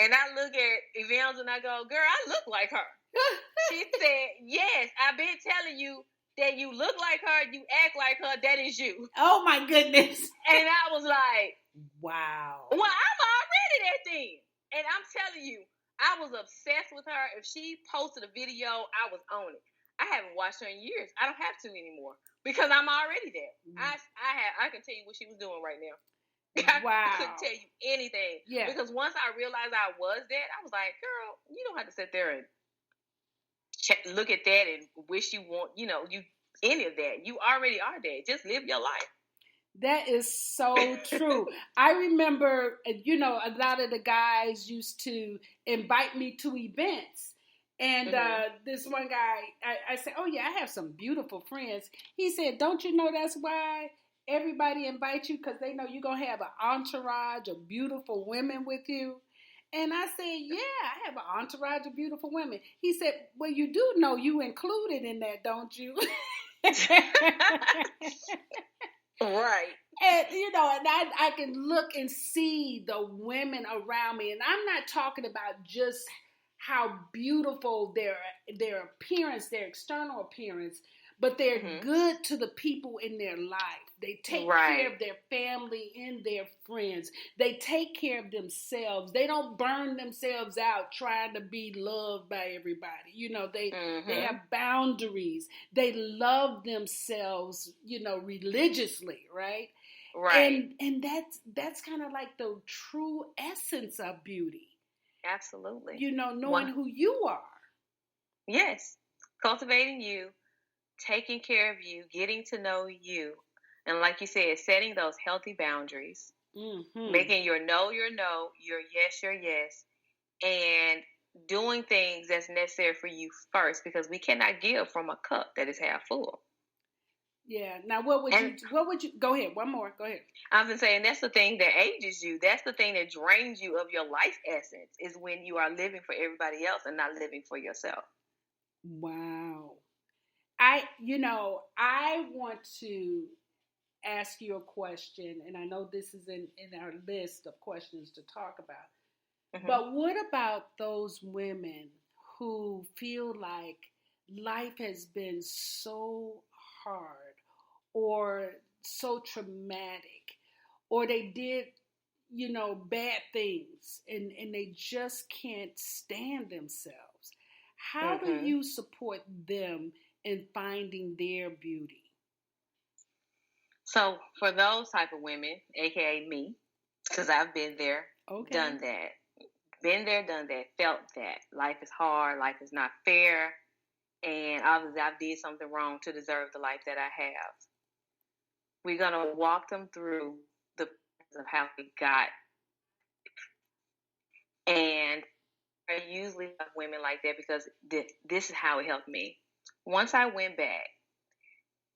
And I look at Evans and I go, girl, I look like her. She said, yes, I've been telling you that you look like her, you act like her, that is you. Oh my goodness. And I was like, wow. Well, I'm already that thing. And I'm telling you, I was obsessed with her. If she posted a video, I was on it. I haven't watched her in years. I don't have to anymore because I'm already that. I can tell you what she was doing right now. Wow. I couldn't tell you anything. Yeah. Because once I realized I was that, I was like, girl, you don't have to sit there and look at that and wish you want, you any of that. You already are that. Just live your life. That is so true. I remember, a lot of the guys used to invite me to events. And this one guy, I said, oh yeah, I have some beautiful friends. He said, don't you know that's why everybody invites you? Because they know you're going to have an entourage of beautiful women with you. And I said, yeah, I have an entourage of beautiful women. He said, well, you do know you included in that, don't you? Right. And, and I can look and see the women around me. And I'm not talking about just how beautiful their appearance, their external appearance, but they're good to the people in their life. They take care of their family and their friends. They take care of themselves. They don't burn themselves out trying to be loved by everybody. They have boundaries. They love themselves, religiously, right? Right. And that's kind of like the true essence of beauty. Absolutely. Knowing who you are. Yes. Cultivating you, taking care of you, getting to know you. And like you said, setting those healthy boundaries. Making your no, your no, your yes, your yes. And doing things that's necessary for you first, because we cannot give from a cup that is half full. Yeah. Now, what would you, go ahead. One more. Go ahead. I've been saying that's the thing that ages you. That's the thing that drains you of your life essence, is when you are living for everybody else and not living for yourself. Wow. I want to ask you a question, and I know this is in our list of questions to talk about. Mm-hmm. But what about those women who feel like life has been so hard or so traumatic, or they did, bad things, and they just can't stand themselves? How do Mm-hmm. you support them in finding their beauty? So for those type of women, aka me, because I've been there, Okay. done that, been there, done that, felt that life is hard, life is not fair, and obviously I did something wrong to deserve the life that I have. We're gonna walk them through the process of how we got, and I usually have women like that because this is how it helped me. Once I went back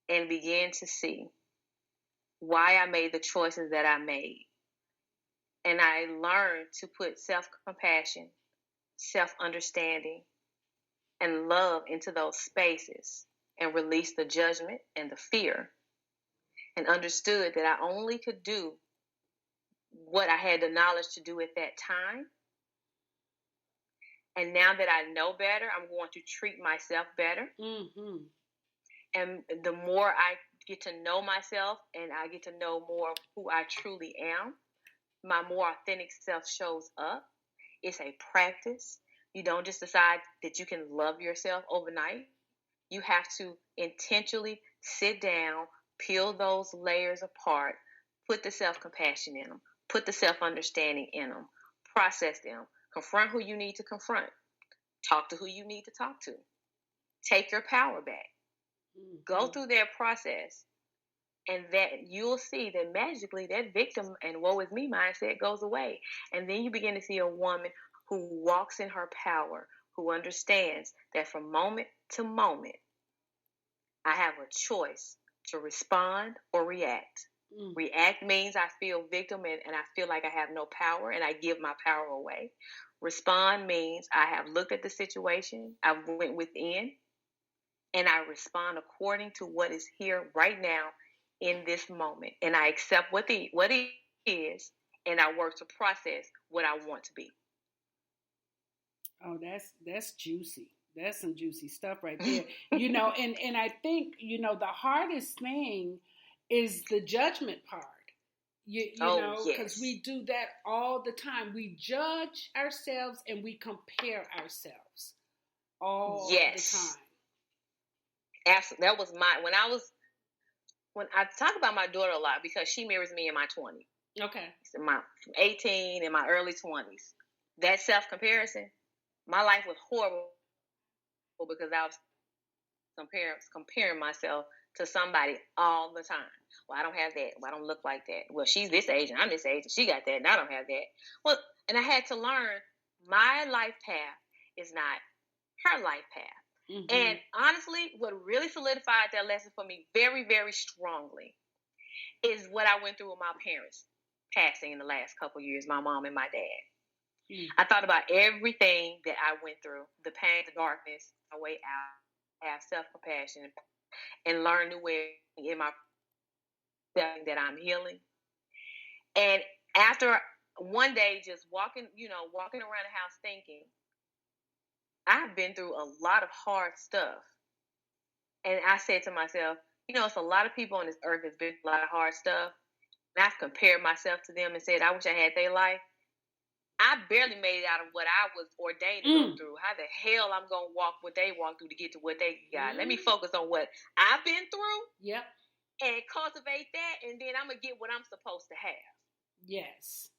and began to see why I made the choices that I made, and I learned to put self-compassion, self-understanding, and love into those spaces, and release the judgment and the fear, and understood that I only could do what I had the knowledge to do at that time. And now that I know better, I'm going to treat myself better. Mm-hmm. And the more I get to know myself and I get to know more who I truly am, my more authentic self shows up. It's a practice. You don't just decide that you can love yourself overnight. You have to intentionally sit down, peel those layers apart, put the self-compassion in them, put the self-understanding in them, process them, confront who you need to confront, talk to who you need to talk to, take your power back, go through that process, and that you'll see that magically that victim and woe is me mindset goes away. And then you begin to see a woman who walks in her power, who understands that from moment to moment, I have a choice to respond or react. Mm. React means I feel victim and I feel like I have no power and I give my power away. Respond means I have looked at the situation, I went within, and I respond according to what is here right now in this moment. And I accept what it is, and I work to process what I want to be. Oh, that's juicy. That's some juicy stuff right there. And I think, the hardest thing is the judgment part. Because we do that all the time. We judge ourselves and we compare ourselves all the time. Absolutely. That was when I talk about my daughter a lot because she mirrors me in my 20s. Okay. So my 18 in my early 20s. That self-comparison, my life was horrible because I was comparing myself to somebody all the time. Well, I don't have that. Well, I don't look like that. Well, she's this age and I'm this age and she got that and I don't have that. Well, and I had to learn my life path is not her life path. Mm-hmm. And honestly, what really solidified that lesson for me very, very strongly is what I went through with my parents passing in the last couple of years, my mom and my dad. Mm-hmm. I thought about everything that I went through, the pain, the darkness, my way out, have self-compassion, and learn new ways in my that I'm healing. And after one day just walking around the house thinking, I've been through a lot of hard stuff. And I said to myself, it's a lot of people on this earth that's been through a lot of hard stuff. And I've compared myself to them and said, I wish I had their life. I barely made it out of what I was ordained to go through. How the hell I'm going to walk what they walked through to get to what they got? Let me focus on what I've been through. Yep. And cultivate that, and then I'm going to get what I'm supposed to have. Yes.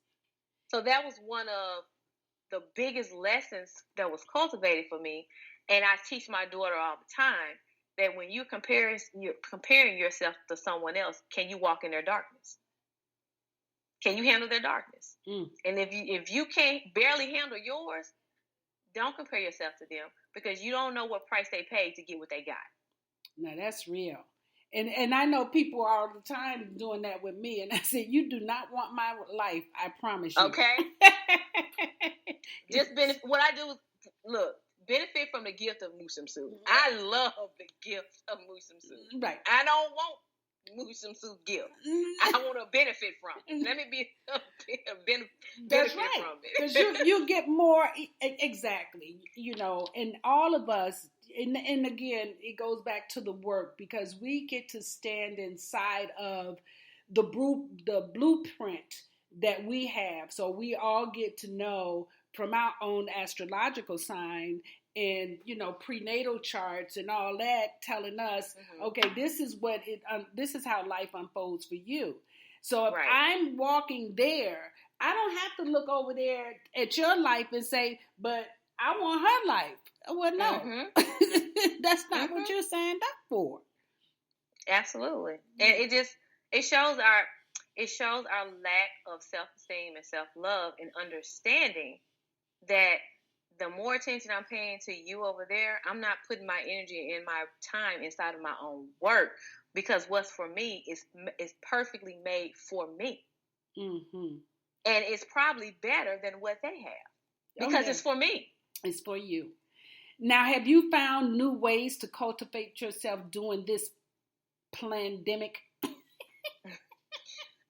So that was one of the biggest lessons that was cultivated for me. And I teach my daughter all the time that when you're comparing yourself to someone else, can you walk in their darkness? Can you handle their darkness? And if you can't barely handle yours, don't compare yourself to them because you don't know what price they paid to get what they got. Now that's real. And I know people all the time doing that with me. And I said, you do not want my life. I promise you. Okay. Just benefit. What I do is, look, benefit from the gift of Shemsu-t. I love the gift of Shemsu-t. Right. I don't want Shemsu-t gift. I want to benefit from it. Let me be benefit That's right. from it. Because you get more, exactly, and all of us, and again, it goes back to the work, because we get to stand inside of the blueprint that we have. So we all get to know from our own astrological sign and prenatal charts and all that, telling us, okay, this is how life unfolds for you. So if I'm walking there, I don't have to look over there at your life and say, but I want her life. Well, no, that's not what you're signed up for. Absolutely, and it shows our lack of self-esteem and self-love and understanding that the more attention I'm paying to you over there, I'm not putting my energy and my time inside of my own work, because what's for me is perfectly made for me. And it's probably better than what they have because it's for me. It's for you. Now, have you found new ways to cultivate yourself during this pandemic?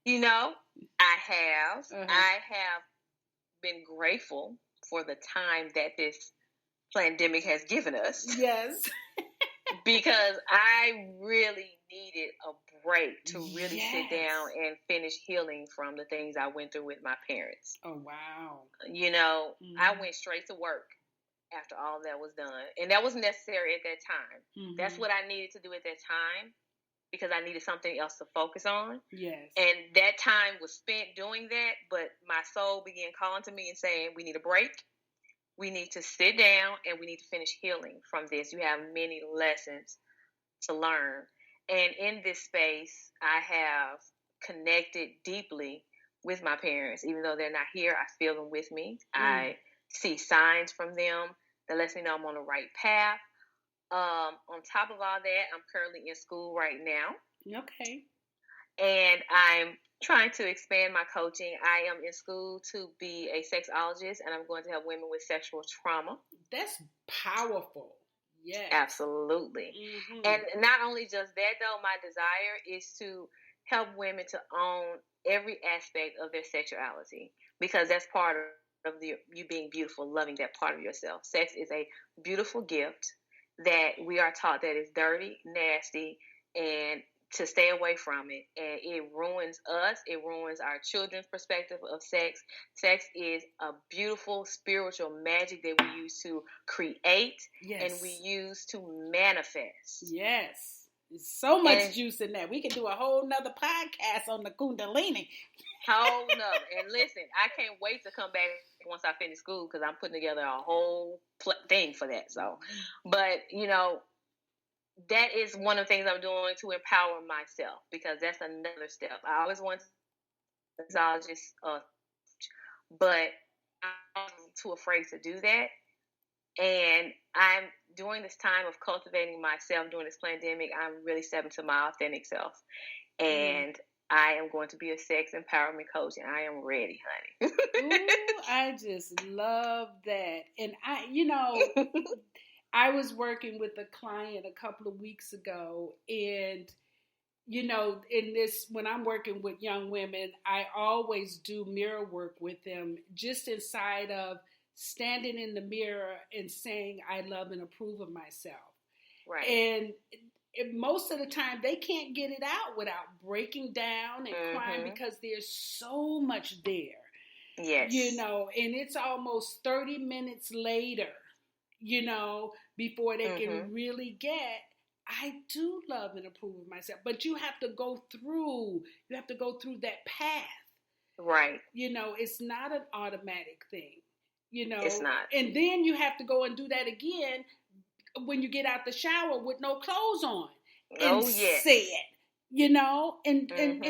I have. I have been grateful for the time that this pandemic has given us. Yes. Because I really needed a break to really sit down and finish healing from the things I went through with my parents. Oh, wow. I went straight to work after all that was done. And that was necessary at that time. That's what I needed to do at that time, because I needed something else to focus on. Yes. And that time was spent doing that, but my soul began calling to me and saying, we need a break. We need to sit down and we need to finish healing from this. You have many lessons to learn. And in this space, I have connected deeply with my parents. Even though they're not here, I feel them with me. I see signs from them that lets me know I'm on the right path. On top of all that, I'm currently in school right now. Okay. And I'm trying to expand my coaching. I am in school to be a sexologist, and I'm going to help women with sexual trauma. That's powerful. Yes. Absolutely. And not only just that, though, my desire is to help women to own every aspect of their sexuality, because that's part of you being beautiful, loving that part of yourself. Sex is a beautiful gift that we are taught that is dirty, nasty, and to stay away from it. And it ruins us. It ruins our children's perspective of sex. Sex is a beautiful spiritual magic that we use to create and we use to manifest. Yes. There's so much juice in that. We can do a whole nother podcast on the Kundalini. Whole nother. And listen, I can't wait to come back once I finish school, because I'm putting together a whole thing for that. So, but that is one of the things I'm doing to empower myself, because that's another step. I always wanted to sexologist, but I'm too afraid to do that. And I'm during this time of cultivating myself during this pandemic, I'm really stepping to my authentic self. And I am going to be a sex empowerment coach, and I am ready, honey. Ooh, I just love that. And I was working with a client a couple of weeks ago, and in this, when I'm working with young women, I always do mirror work with them, just inside of standing in the mirror and saying, I love and approve of myself. Right. And most of the time, they can't get it out without breaking down and crying, because there's so much there. Yes. And it's almost 30 minutes later, before they can really get, I do love and approve of myself. But you have to go through that path. Right. It's not an automatic thing. It's not. And then you have to go and do that again when you get out the shower with no clothes on. And say it. And then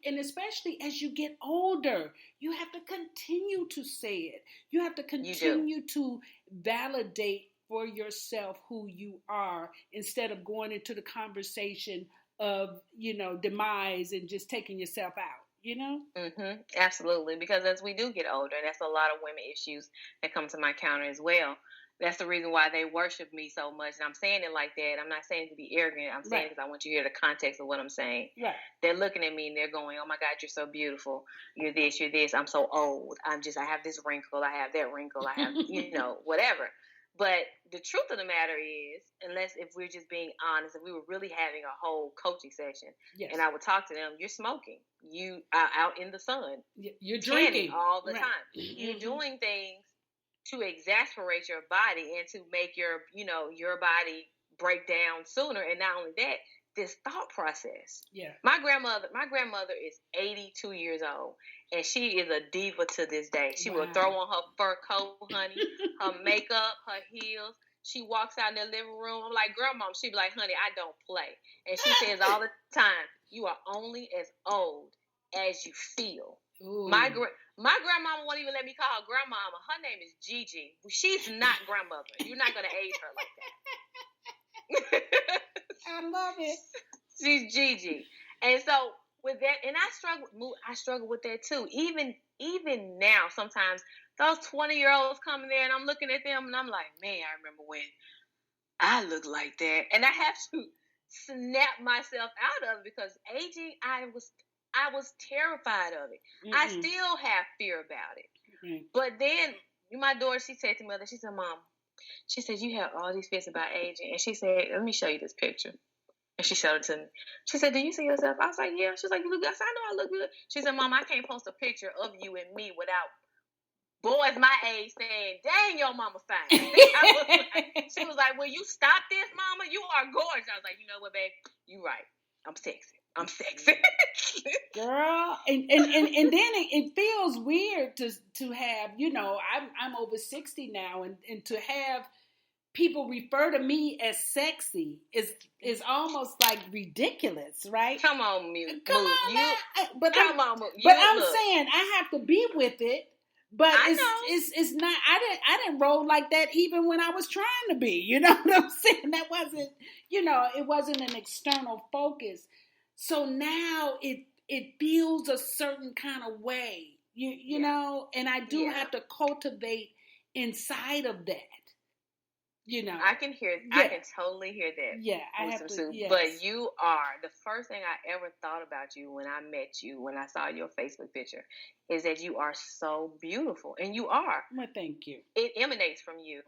and especially as you get older, you have to continue to say it. You have to continue to validate for yourself who you are instead of going into the conversation of, demise and just taking yourself out. Absolutely, because as we do get older, and that's a lot of women issues that come to my counter as well. That's the reason why they worship me so much. And I'm saying it like that. I'm not saying to be arrogant. I'm saying because I want you to hear the context of what I'm saying. Right. They're looking at me and they're going, "Oh my God, you're so beautiful. You're this, you're this. I'm so old. I have this wrinkle. I have that wrinkle. I have, whatever." But the truth of the matter is, unless if we're just being honest, if we were really having a whole coaching session, and I would talk to them, you're smoking. You are out in the sun. You're drinking all the time. You're doing things to exasperate your body and to make your body break down sooner. And not only that, this thought process. Yeah. My grandmother is 82 years old, and she is a diva to this day. She will throw on her fur coat, honey, her makeup, her heels. She walks out in the living room. I'm like, "Grandma," she be like, "Honey, I don't play." And she says all the time, "You are only as old as you feel." Ooh. My grandmama won't even let me call her grandmama. Her name is Gigi. She's not grandmother. You're not going to age her like that. I love it. She's Gigi. And so with that, and I struggle with that too. Even now, sometimes those 20-year-olds come in there and I'm looking at them and I'm like, "Man, I remember when I looked like that." And I have to snap myself out of it because aging, I was terrified of it. I still have fear about it. But then my daughter, she said to me, she said, "Mom," she said, "you have all these fears about aging." And she said, "Let me show you this picture." And she showed it to me. She said, "Do you see yourself?" I was like, "Yeah." She was like, "You look good." I said, "I know I look good." She said, "Mom, I can't post a picture of you and me without boys my age saying, 'Dang, your mama fine.'" She was like, "Will you stop this, Mama? You are gorgeous." I was like, "You know what, babe? You right. I'm sexy. I'm sexy." Girl, and then it feels weird to have, I'm over 60 now, and to have people refer to me as sexy is almost like ridiculous, right? Come on, mute. Come on, but I'm saying I have to be with it. But it's not. I didn't roll like that even when I was trying to be. You know what I'm saying? That wasn't. It wasn't an external focus. So now it feels a certain kind of way. You know, and I do have to cultivate inside of that. I can totally hear that. Yeah, I have to. Yes. But you are the first thing I ever thought about you when I met you, when I saw your Facebook picture, is that you are so beautiful, and you are. Well, thank you. It emanates from you,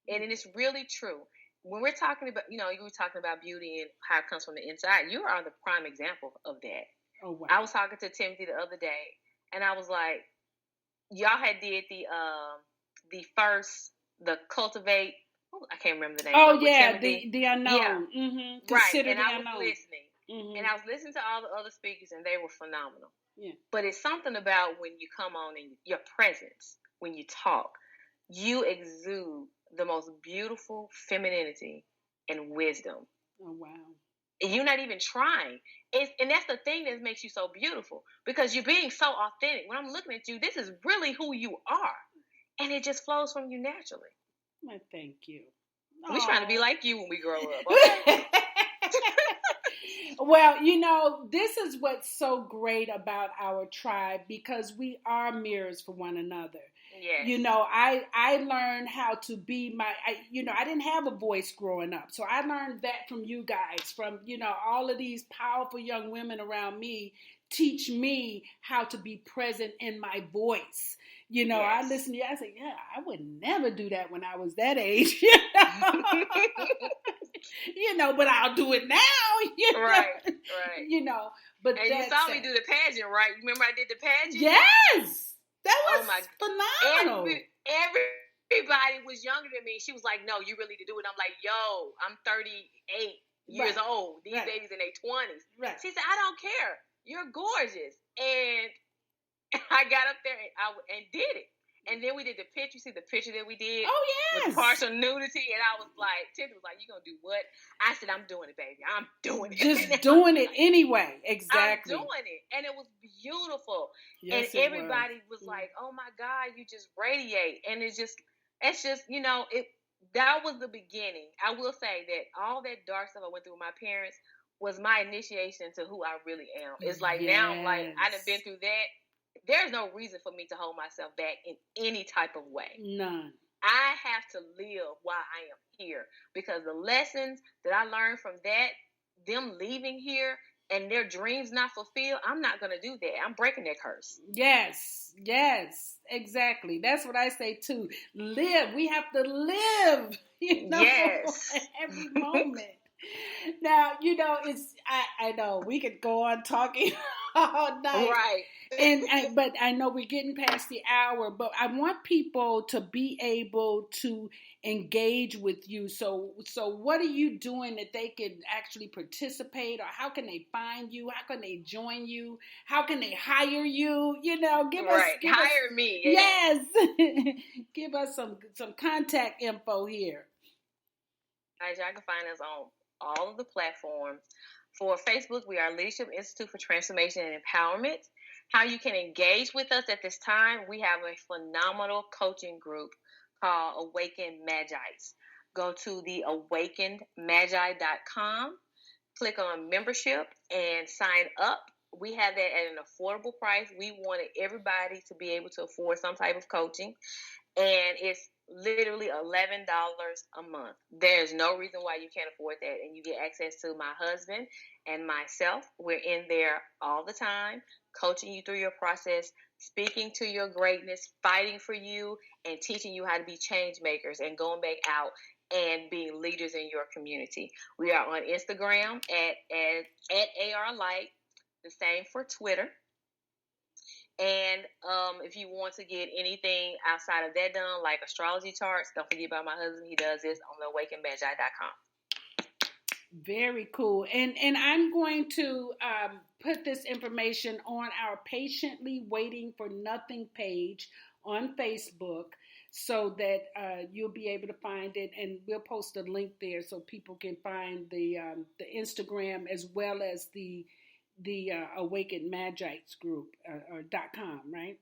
and it is really true. When we're talking about, you were talking about beauty and how it comes from the inside. You are the prime example of that. Oh wow! I was talking to Timothy the other day, and I was like, y'all had did the cultivate. I can't remember the name. Oh yeah, the unknown. Yeah. Mm-hmm. Right. And I was listening, and I was listening to all the other speakers, and they were phenomenal. Yeah. But it's something about when you come on and your presence, when you talk, you exude the most beautiful femininity and wisdom. Oh wow. And you're not even trying. And that's the thing that makes you so beautiful, because you're being so authentic. When I'm looking at you, this is really who you are, and it just flows from you naturally. Well, thank you. We're trying to be like you when we grow up. Okay? Well, this is what's so great about our tribe, because we are mirrors for one another. Yes. I learned how to be I didn't have a voice growing up. So I learned that from you guys, from, all of these powerful young women around me teach me how to be present in my voice. Yes. I listen to you, I say, yeah, I would never do that when I was that age. But I'll do it now. Right. But and you saw me do the pageant, right? Remember I did the pageant? Yes. That was phenomenal. Everybody was younger than me. She was like, "No, you really need to do it." I'm like, "Yo, I'm 38 years old. These babies in their 20s." Right. She said, "I don't care. You're gorgeous." And I got up there and did it. And then we did the picture. You see the picture that we did? Oh, yes. With partial nudity. And I was like, Tinder was like, you going to do what? I said, I'm doing it, baby. I'm doing it. Just doing it anyway. Exactly. I'm doing it. And it was beautiful. Yes, and everybody was like, oh my God, you just radiate. And it's just, you know, that was the beginning. I will say that all that dark stuff I went through with my parents was my initiation to who I really am. It's like now I'm like, I done been through that. There's no reason for me to hold myself back in any type of way. None. I have to live while I am here, because the lessons that I learned from that, them leaving here and their dreams not fulfilled, I'm not going to do that. I'm breaking that curse. Yes, exactly. That's what I say too. Live. We have to live, you know, yes. at every moment. Now, you know, I know we could go on talking all night. Right. But I know we're getting past the hour, but I want people to be able to engage with you. So what are you doing that they can actually participate, or how can they find you? How can they join you? How can they hire you? You know, hire me. Yes. Give us some contact info here. All right, y'all can find us on all of the platforms. For Facebook, we are Leadership Institute for Transformation and Empowerment. How you can engage with us at this time, we have a phenomenal coaching group called Awakened Magi's. Go to the awakenedmagi.com, click on membership, and sign up. We have that at an affordable price. We wanted everybody to be able to afford some type of coaching, and it's literally $11 a month. There's no reason why you can't afford that, and you get access to my husband and myself. We're in there all the time, coaching you through your process, speaking to your greatness, fighting for you, and teaching you how to be change makers and going back out and being leaders in your community. We are on Instagram at ARLight, the same for Twitter. And if you want to get anything outside of that done, like astrology charts, don't forget about my husband. He does this on the awakenedmagi.com. Very cool. And I'm going to put this information on our Patiently Waiting for Nothing page on Facebook, so that you'll be able to find it, and we'll post a link there so people can find the Instagram as well as the Awakened Magi's group or .com, right?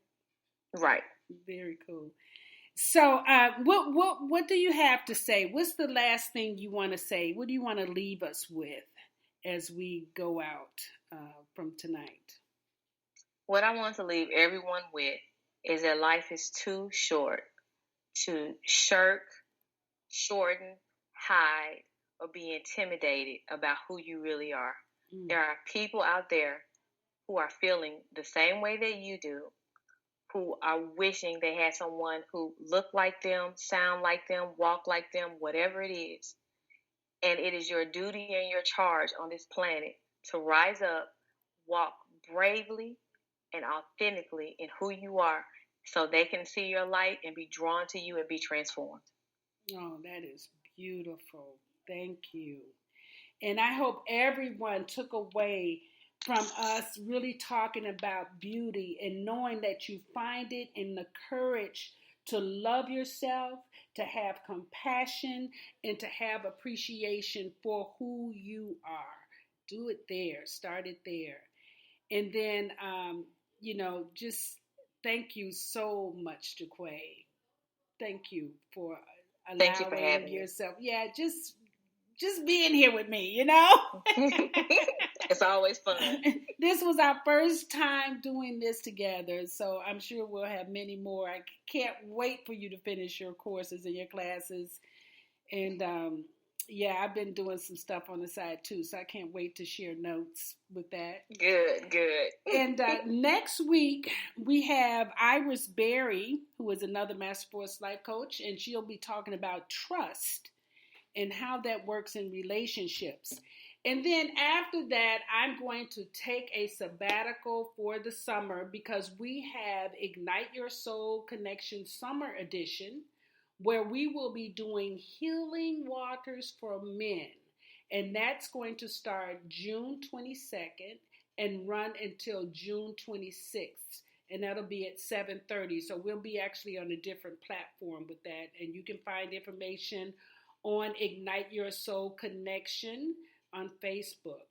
Right. Very cool. So, what do you have to say? What's the last thing you want to say? What do you want to leave us with as we go out from tonight? What I want to leave everyone with is that life is too short to shirk, shorten, hide, or be intimidated about who you really are. There are people out there who are feeling the same way that you do, who are wishing they had someone who looked like them, sound like them, walk like them, whatever it is. And it is your duty and your charge on this planet to rise up, walk bravely and authentically in who you are, so they can see your light and be drawn to you and be transformed. Oh, that is beautiful. Thank you. And I hope everyone took away from us really talking about beauty and knowing that you find it in the courage to love yourself, to have compassion, and to have appreciation for who you are. Do it there. Start it there. And then, just thank you so much, Jiquay. Thank you for allowing Thank you for having yourself. Me. Yeah, just being here with me, you know? It's always fun. This was our first time doing this together, so I'm sure we'll have many more. I can't wait for you to finish your courses and your classes. And I've been doing some stuff on the side too, so I can't wait to share notes with that. Good. And next week, we have Iris Berry, who is another Master Force Life Coach, and she'll be talking about trust and how that works in relationships. And then after that, I'm going to take a sabbatical for the summer, because we have Ignite Your Soul Connection Summer Edition, where we will be doing Healing Waters for Men. And that's going to start June 22nd and run until June 26th. and that'll be at 7:30. So we'll be actually on a different platform with that, and you can find information on Ignite Your Soul Connection on Facebook.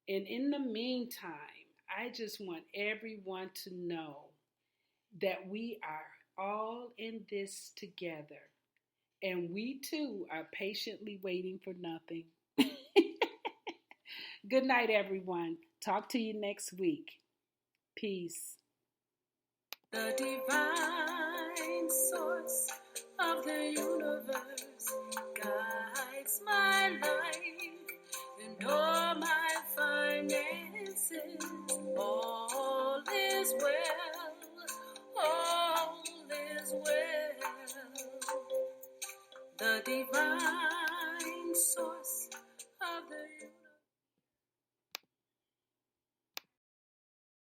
And in the meantime, I just want everyone to know that we are all in this together, and we too are patiently waiting for nothing. Good night, everyone. Talk to you next week. Peace. The divine source of the universe guides my life and all my finances. All is well, all is well. The divine source